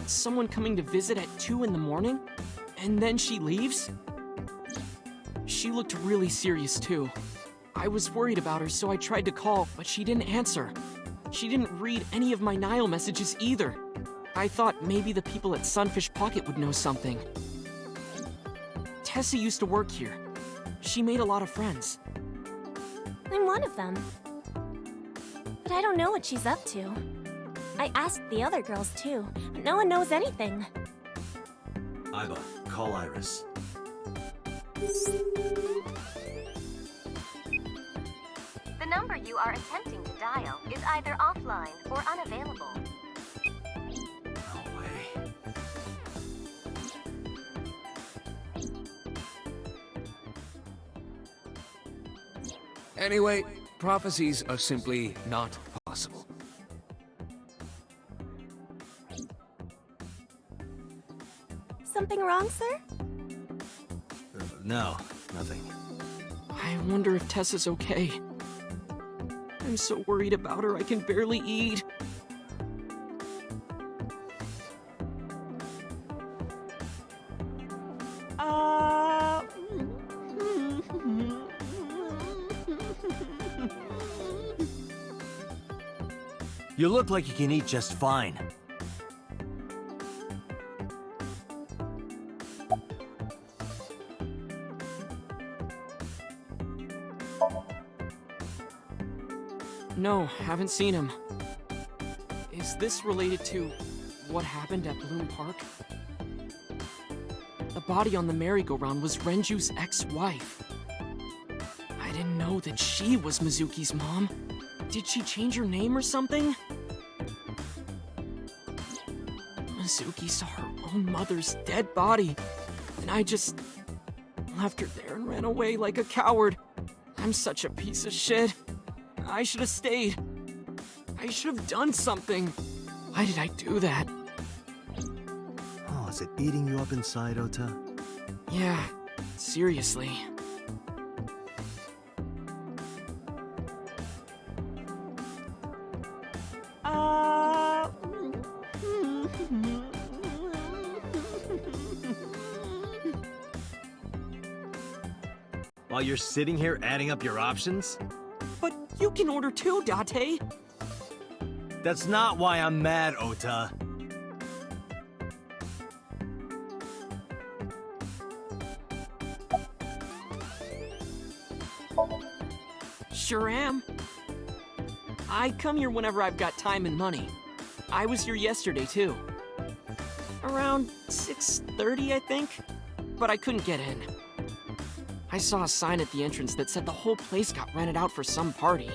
Someone coming to visit at 2 in the morning? And then she leaves? She looked really serious, too. I was worried about her, so I tried to call, but she didn't answer. She didn't read any of my Nile messages either. I thought maybe the people at Sunfish Pocket would know something. Tessa used to work here. She made a lot of friends. I'm one of them. But I don't know what she's up to. I asked the other girls too, but no one knows anything. Iba, call Iris. The number you are attempting to dial is either offline or unavailable. No way. Anyway, prophecies are simply not possible. Something wrong, sir? No, nothing. I wonder if Tessa's okay. I'm so worried about her I can barely eat. You look like you can eat just fine. No, haven't seen him. Is this related to what happened at Bloom Park? The body on the merry-go-round was Renju's ex-wife. I didn't know that she was Mizuki's mom. Did she change her name or something? Mizuki saw her own mother's dead body, and I just left her there and ran away like a coward. I'm such a piece of shit. I should have stayed. I should have done something. Why did I do that? Oh, is it eating you up inside, Ota? Yeah, seriously. While you're sitting here adding up your options? But you can order too, Date. That's not why I'm mad, Ota. Sure am. I come here whenever I've got time and money. I was here yesterday, too. Around 6:30, I think? But I couldn't get in. I saw a sign at the entrance that said the whole place got rented out for some party.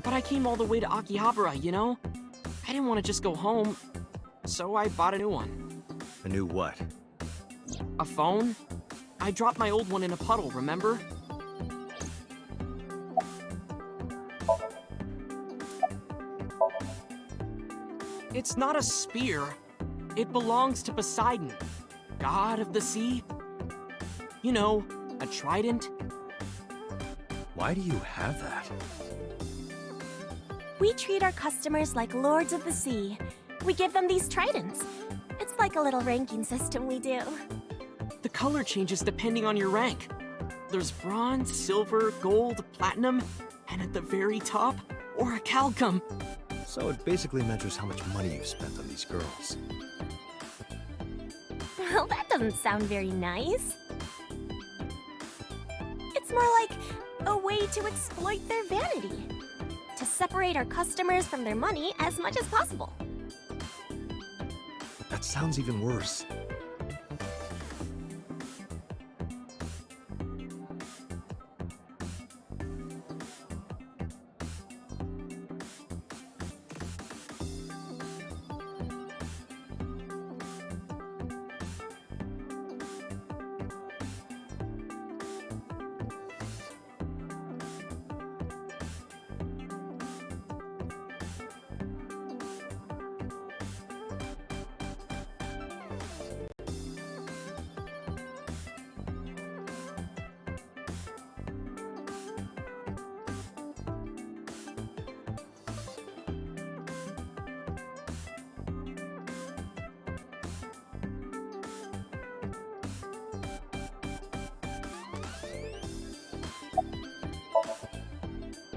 But I came all the way to Akihabara, you know? I didn't want to just go home, so I bought a new one. A new what? A phone? I dropped my old one in a puddle, remember? It's not a spear. It belongs to Poseidon, god of the sea. You know, a trident. Why do you have that? We treat our customers like lords of the sea. We give them these tridents. It's like a little ranking system we do. The color changes depending on your rank. There's bronze, silver, gold, platinum, and at the very top, orichalcum. So it basically measures how much money you spent on these girls. Well, that doesn't sound very nice. It's more like a way to exploit their vanity. To separate our customers from their money as much as possible. That sounds even worse.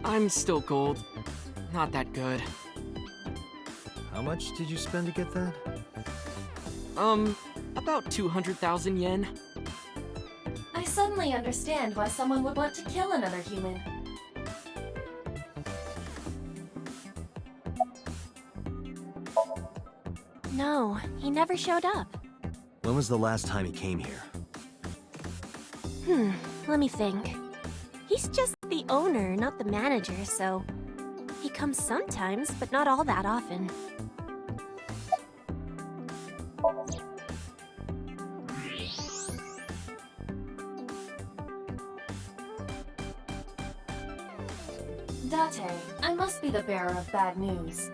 I'm still gold. Not that good. How much did you spend to get that? About 200,000 yen. I suddenly understand why someone would want to kill another human. No, he never showed up. When was the last time he came here? Let me think. He's just the owner, not the manager, so... He comes sometimes, but not all that often. Date, I must be the bearer of bad news.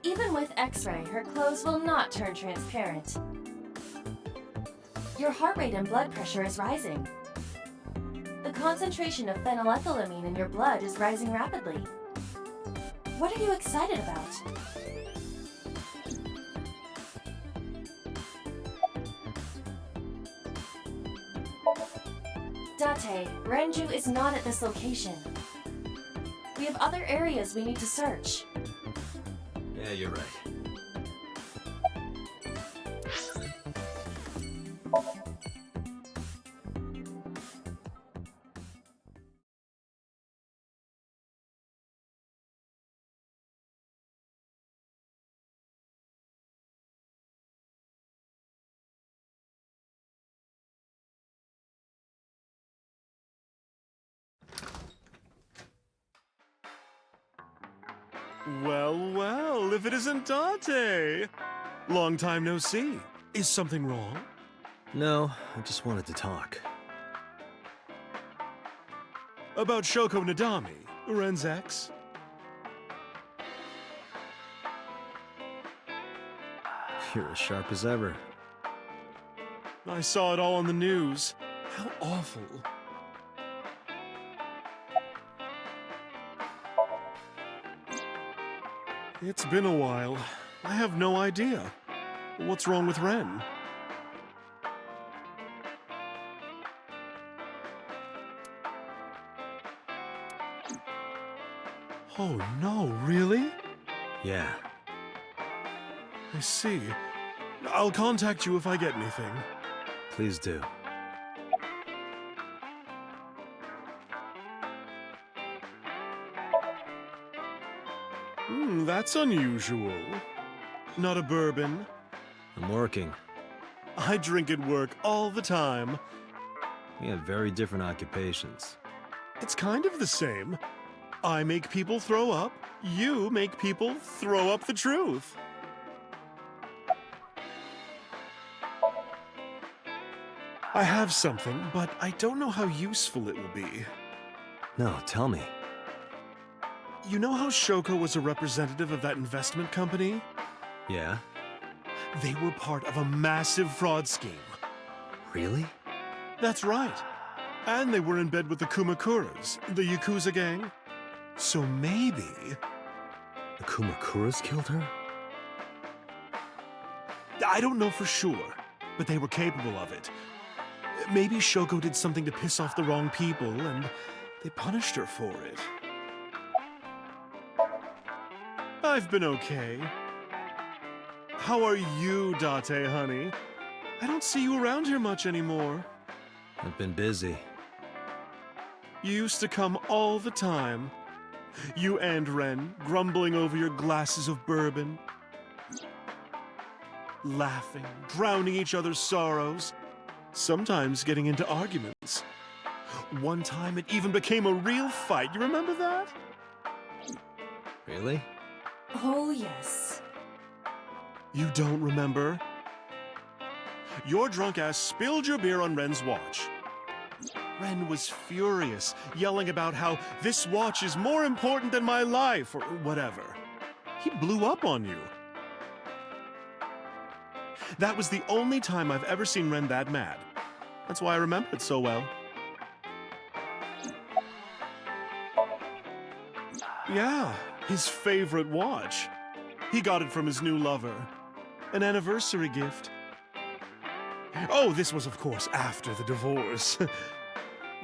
Even with X-ray, her clothes will not turn transparent. Your heart rate and blood pressure is rising. The concentration of phenylethylamine in your blood is rising rapidly. What are you excited about? Date, Renju is not at this location. We have other areas we need to search. Yeah, you're right. Well, well, if it isn't Date! Long time no see. Is something wrong? No, I just wanted to talk. About Shoko Nadami, Ren's ex? You're as sharp as ever. I saw it all on the news. How awful. It's been a while. I have no idea. What's wrong with Ren? Oh no, really? Yeah. I see. I'll contact you if I get anything. Please do. That's unusual. Not a bourbon. I'm working. I drink at work all the time. We have very different occupations. It's kind of the same. I make people throw up. You make people throw up the truth. I have something, but I don't know how useful it will be. No, tell me. You know how Shoko was a representative of that investment company? Yeah? They were part of a massive fraud scheme. Really? That's right. And they were in bed with the Kumakuras, the Yakuza gang. So maybe... The Kumakuras killed her? I don't know for sure, but they were capable of it. Maybe Shoko did something to piss off the wrong people, and they punished her for it. I've been okay. How are you, Date, honey? I don't see you around here much anymore. I've been busy. You used to come all the time. You and Ren, grumbling over your glasses of bourbon. Laughing, drowning each other's sorrows. Sometimes getting into arguments. One time it even became a real fight. You remember that? Really? Oh, yes. You don't remember? Your drunk ass spilled your beer on Ren's watch. Ren was furious, yelling about how this watch is more important than my life, or whatever. He blew up on you. That was the only time I've ever seen Ren that mad. That's why I remember it so well. Yeah, his favorite watch. He got it from his new lover. An anniversary gift. Oh, this was, of course, after the divorce.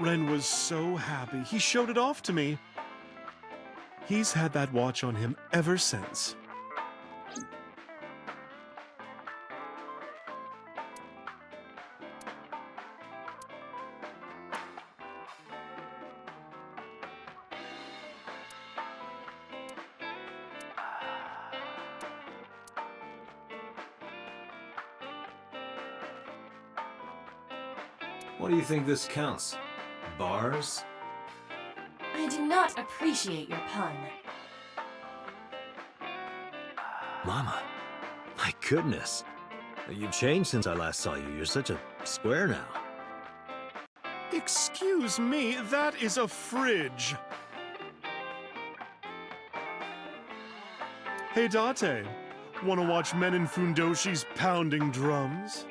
Ren was so happy. He showed it off to me. He's had that watch on him ever since. What do you think this counts? Bars? I do not appreciate your pun. Mama, my goodness. You've changed since I last saw you. You're such a square now. Excuse me, that is a fridge. Hey, Date. Wanna watch men in Fundoshis pounding drums?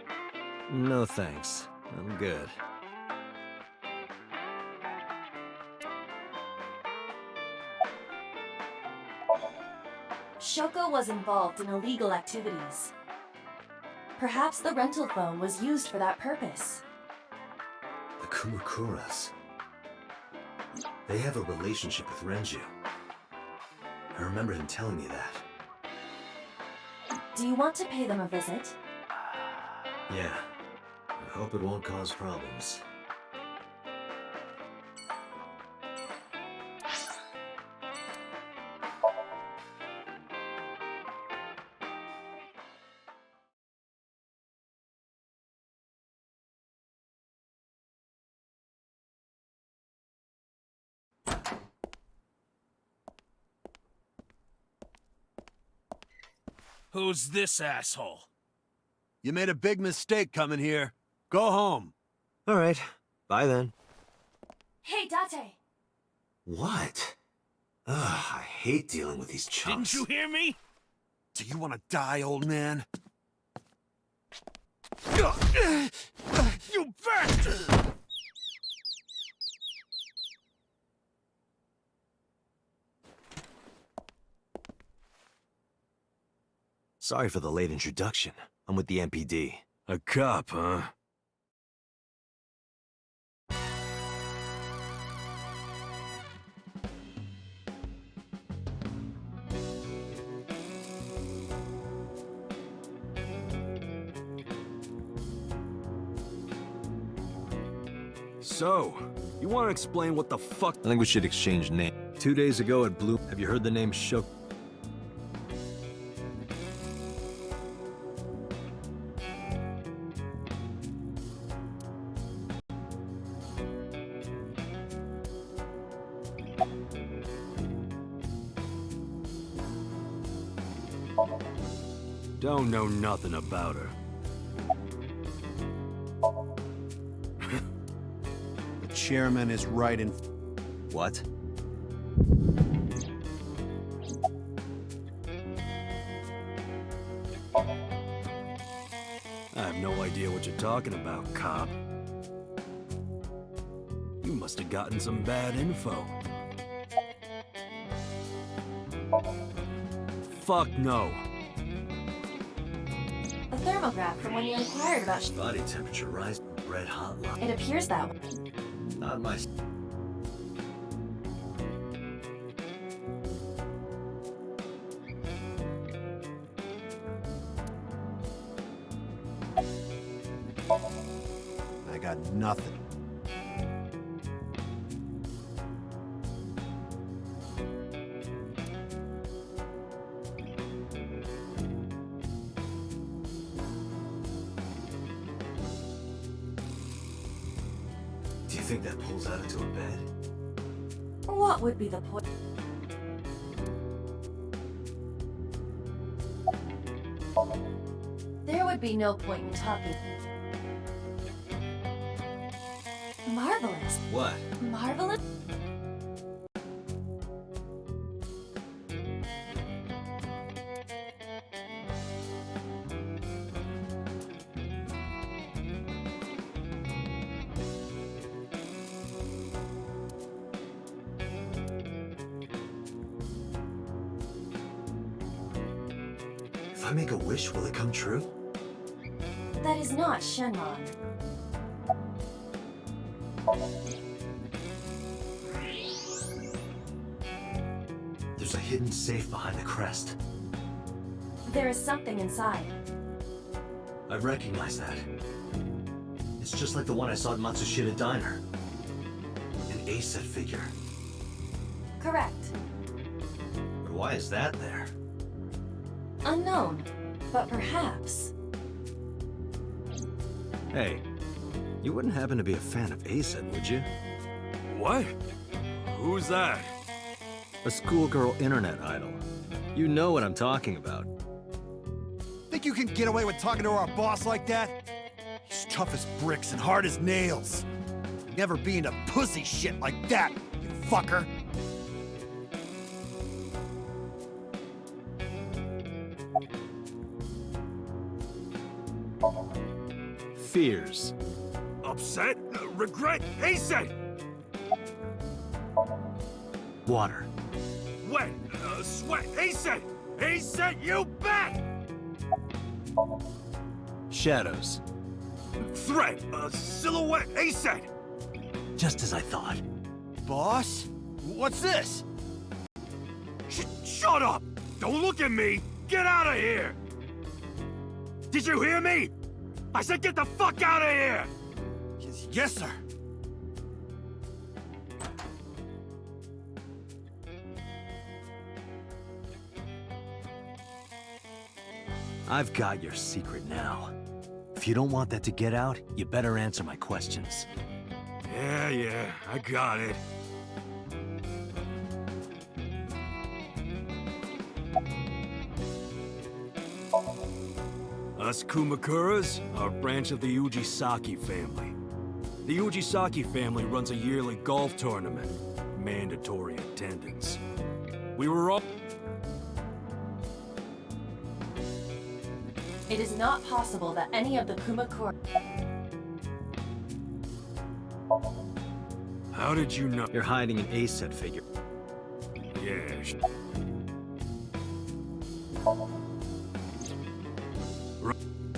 No thanks. I'm good. Shoko was involved in illegal activities. Perhaps the rental phone was used for that purpose. The Kumukuras. They have a relationship with Renju. I remember him telling me that. Do you want to pay them a visit? Yeah. I hope it won't cause problems. Who's this asshole? You made a big mistake coming here. Go home. All right. Bye then. Hey, Date! What? Ugh, I hate dealing with these chumps. Didn't you hear me? Do you want to die, old man? You bastard! Sorry for the late introduction. I'm with the MPD. A cop, huh? So, you want to explain what the fuck? I think we should exchange names. 2 days ago at Blue, have you heard the name Shoko? Don't know nothing about her. The chairman is right in... What? I have no idea what you're talking about, cop. You must have gotten some bad info. Fuck no. A thermograph from when you inquired about Body temperature rise, red hot line. It appears that way. Not my... I got nothing. Do you think that pulls out into a bed? What would be the point? There would be no point in talking. Marvelous. What? Marvelous? If I make a wish, will it come true? That is not Shenron. hidden safe behind the crest. There is something inside. I recognize that. It's just like the one I saw at Matsushita Diner. An A-set figure. Correct. But why is that there? Unknown, but perhaps. Hey, you wouldn't happen to be a fan of A-set, would you? What? Who's that? A schoolgirl internet idol. You know what I'm talking about. Think you can get away with talking to our boss like that? He's tough as bricks and hard as nails. Never be into pussy shit like that, you fucker. Fears. Upset? Regret? A-set! Water. Wet? Sweat? A-set! A-set, you bet! Shadows. Threat? Silhouette? A-set! Just as I thought. Boss? What's this? Shut up! Don't look at me! Get out of here! Did you hear me? I said get the fuck out of here! Yes, sir. I've got your secret now. If you don't want that to get out, you better answer my questions. Yeah, I got it. Us Kumakuras are a branch of the Ujisaki family. The Ujisaki family runs a yearly golf tournament. Mandatory attendance. We were all... It is not possible that any of the Kumakura... How did you know? You're hiding an A-set figure. Yeah,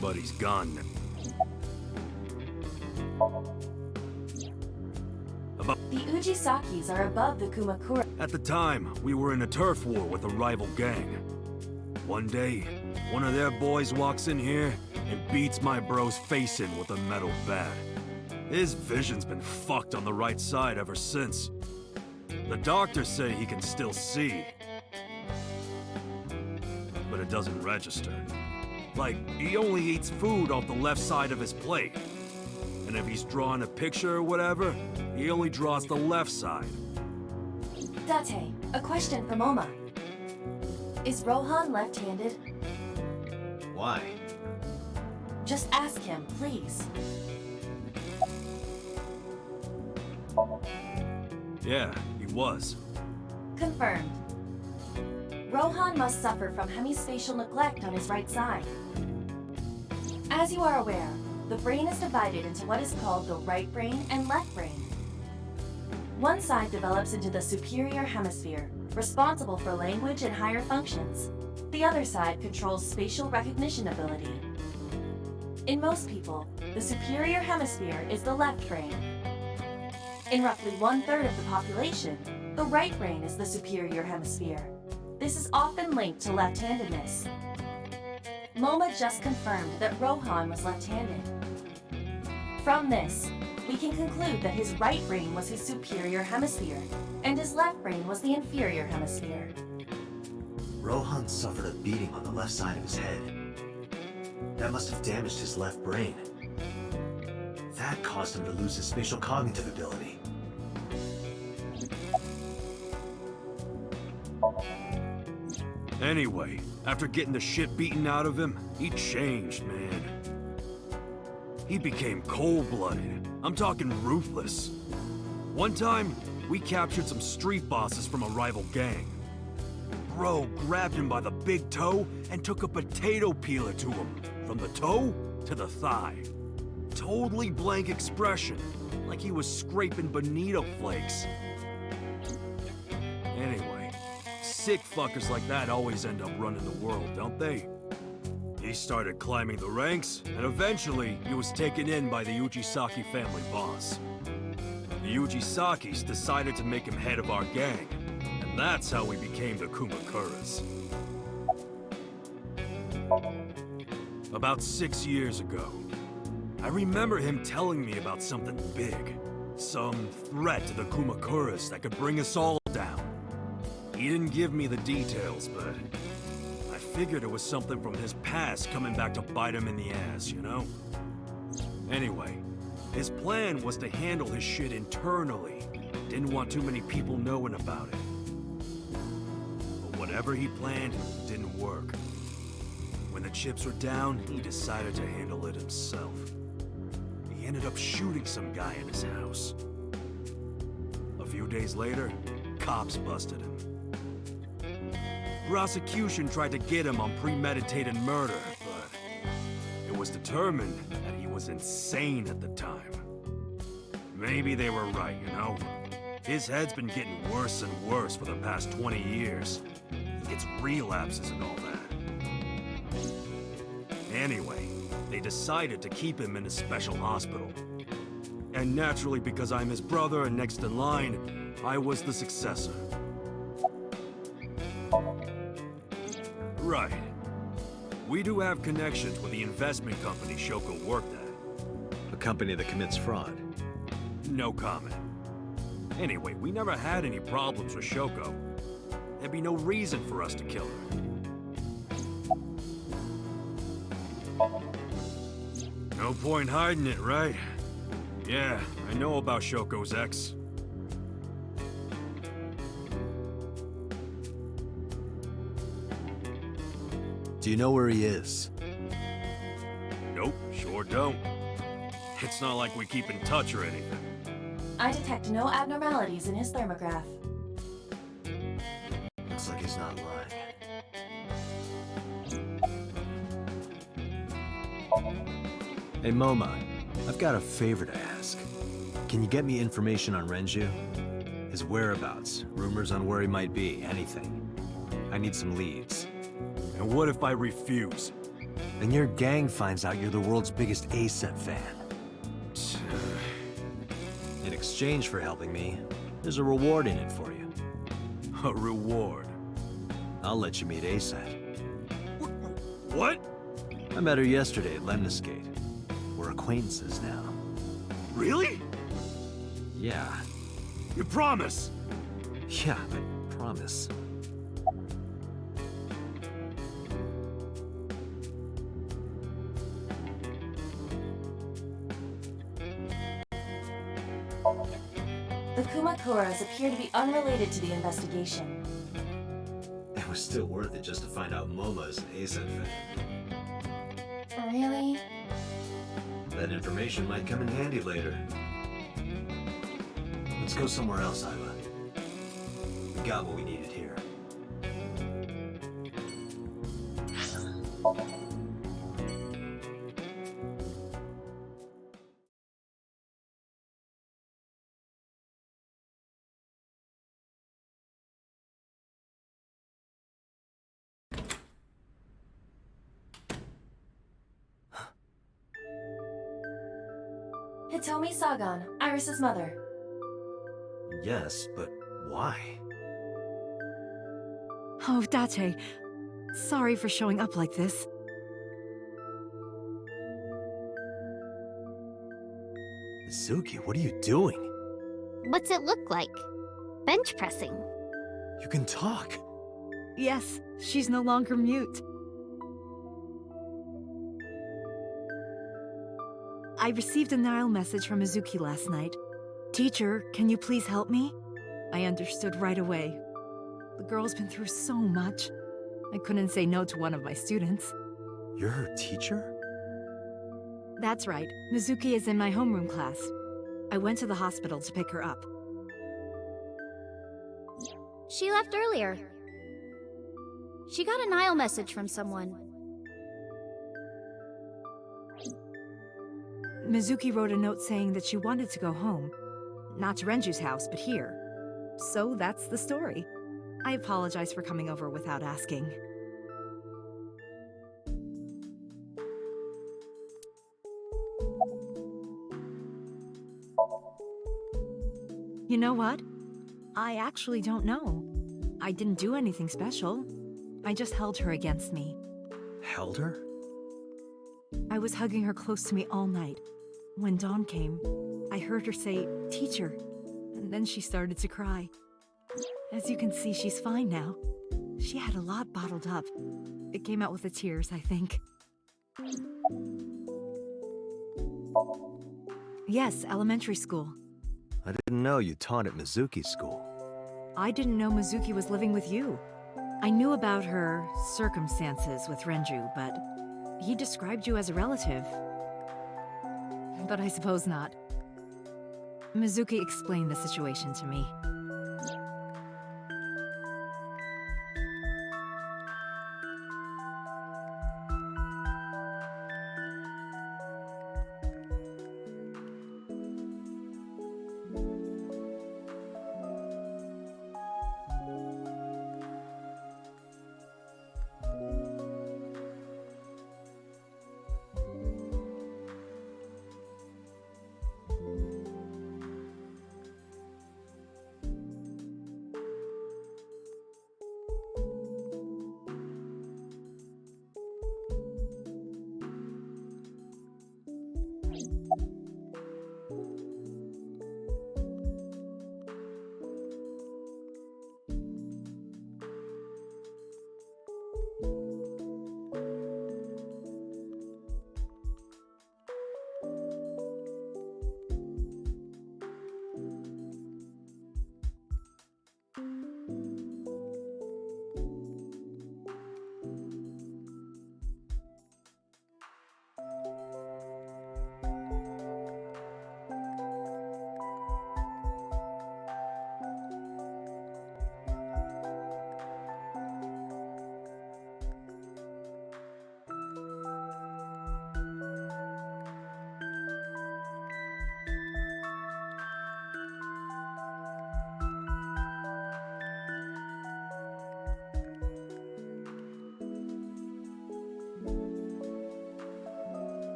but he's gone now. The Ujisakis are above the Kumakura. At the time, we were in a turf war with a rival gang. One day, one of their boys walks in here and beats my bro's face in with a metal bat. His vision's been fucked on the right side ever since. The doctors say he can still see, but it doesn't register. Like, he only eats food off the left side of his plate. And if he's drawing a picture or whatever, he only draws the left side. Date, a question from Oma. Is Rohan left-handed? Why? Just ask him, please. Yeah, he was. Confirmed. Rohan must suffer from hemispatial neglect on his right side. As you are aware, the brain is divided into what is called the right brain and left brain. One side develops into the superior hemisphere, responsible for language and higher functions. The other side controls spatial recognition ability. In most people, the superior hemisphere is the left brain. In roughly 1/3 of the population, the right brain is the superior hemisphere. This is often linked to left-handedness. MoMA just confirmed that Rohan was left-handed. From this, we can conclude that his right brain was his superior hemisphere, and his left brain was the inferior hemisphere. Rohan suffered a beating on the left side of his head. That must have damaged his left brain. That caused him to lose his spatial cognitive ability. Anyway, after getting the shit beaten out of him, he changed, man. He became cold-blooded. I'm talking ruthless. One time, we captured some street bosses from a rival gang. Bro grabbed him by the big toe and took a potato peeler to him, from the toe to the thigh. Totally blank expression, like he was scraping bonito flakes. Anyway, sick fuckers like that always end up running the world, don't they? He started climbing the ranks, and eventually he was taken in by the Ujisaki family boss. The Ujisakis decided to make him head of our gang, and That's how we became the Kumakuras. About 6 years ago, I remember him telling me about something big. Some threat to the Kumakuras that could bring us all down. He didn't give me the details, but I figured it was something from his past coming back to bite him in the ass, you know? Anyway, his plan was to handle his shit internally. Didn't want too many people knowing about it. But whatever he planned didn't work. When the chips were down, he decided to handle it himself. He ended up shooting some guy in his house. A few days later, cops busted him. Prosecution tried to get him on premeditated murder, but it was determined that he was insane at the time. Maybe they were right, you know? His head's been getting worse and worse for the past 20 years. He gets relapses and all that. Anyway, they decided to keep him in a special hospital. And naturally, because I'm his brother and next in line, I was the successor. Right. We do have connections with the investment company Shoko worked at. A company that commits fraud. No comment. Anyway, we never had any problems with Shoko. There'd be no reason for us to kill her. No point hiding it, right? Yeah, I know about Shoko's ex. Do you know where he is? Nope, sure don't. It's not like we keep in touch or anything. I detect no abnormalities in his thermograph. Looks like he's not lying. Hey, Moma, I've got a favor to ask. Can you get me information on Renju? His whereabouts, rumors on where he might be, anything. I need some leads. And what if I refuse? And your gang finds out you're the world's biggest ASET fan. In exchange for helping me, there's a reward in it for you. A reward? I'll let you meet ASET. What? I met her yesterday at Lemniscate. We're acquaintances now. Really? Yeah. You promise? Yeah, I promise. The Kumakuras appear to be unrelated to the investigation. It was still worth it just to find out Moma is an ASET fan. Really? That information might come in handy later. Let's go somewhere else, Iva. We got what we needed here. Hitomi Sagan, Iris's mother. Yes, but why? Oh, Date. Sorry for showing up like this. Mizuki, what are you doing? What's it look like? Bench pressing. You can talk. Yes, she's no longer mute. I received a Nile message from Mizuki last night. Teacher, can you please help me? I understood right away. The girl's been through so much. I couldn't say no to one of my students. You're her teacher? That's right. Mizuki is in my homeroom class. I went to the hospital to pick her up. She left earlier. She got a Nile message from someone. Mizuki wrote a note saying that she wanted to go home. Not to Renju's house, but here. So that's the story. I apologize for coming over without asking. You know what? I actually don't know. I didn't do anything special. I just held her against me. Held her? I was hugging her close to me all night. When dawn came, I heard her say, "Teacher," and then she started to cry. As you can see, she's fine now. She had a lot bottled up. It came out with the tears, I think. Yes, elementary school. I didn't know you taught at Mizuki School. I didn't know Mizuki was living with you. I knew about her circumstances with Renju, but he described you as a relative. But I suppose not. Mizuki explained the situation to me.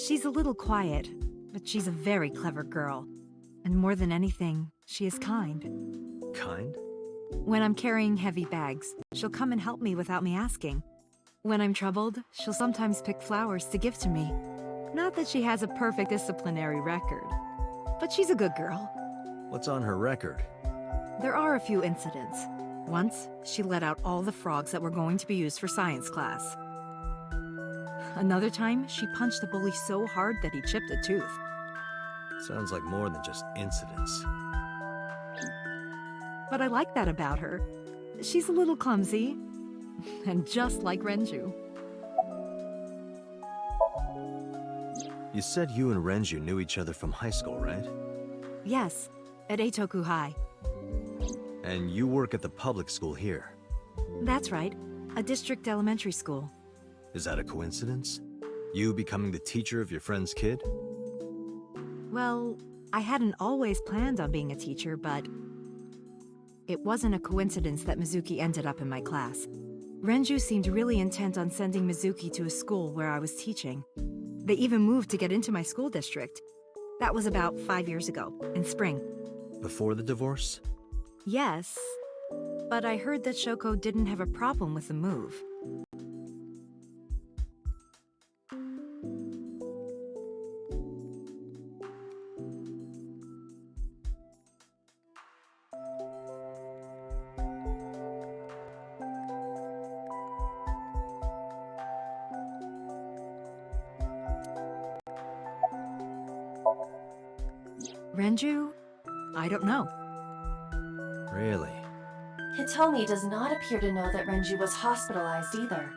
She's a little quiet, but she's a very clever girl. And more than anything, she is kind. Kind? When I'm carrying heavy bags, she'll come and help me without me asking. When I'm troubled, she'll sometimes pick flowers to give to me. Not that she has a perfect disciplinary record, but she's a good girl. What's on her record? There are a few incidents. Once, she let out all the frogs that were going to be used for science class. Another time, she punched a bully so hard that he chipped a tooth. Sounds like more than just incidents. But I like that about her. She's a little clumsy, and just like Renju. You said you and Renju knew each other from high school, right? Yes, at Eitoku High. And you work at the public school here. That's right, a district elementary school. Is that a coincidence? You becoming the teacher of your friend's kid? Well, I hadn't always planned on being a teacher, but it wasn't a coincidence that Mizuki ended up in my class. Renju seemed really intent on sending Mizuki to a school where I was teaching. They even moved to get into my school district. That was about 5 years ago, in spring. Before the divorce? Yes, but I heard that Shoko didn't have a problem with the move. Renju? I don't know. Really? Hitomi does not appear to know that Renju was hospitalized either.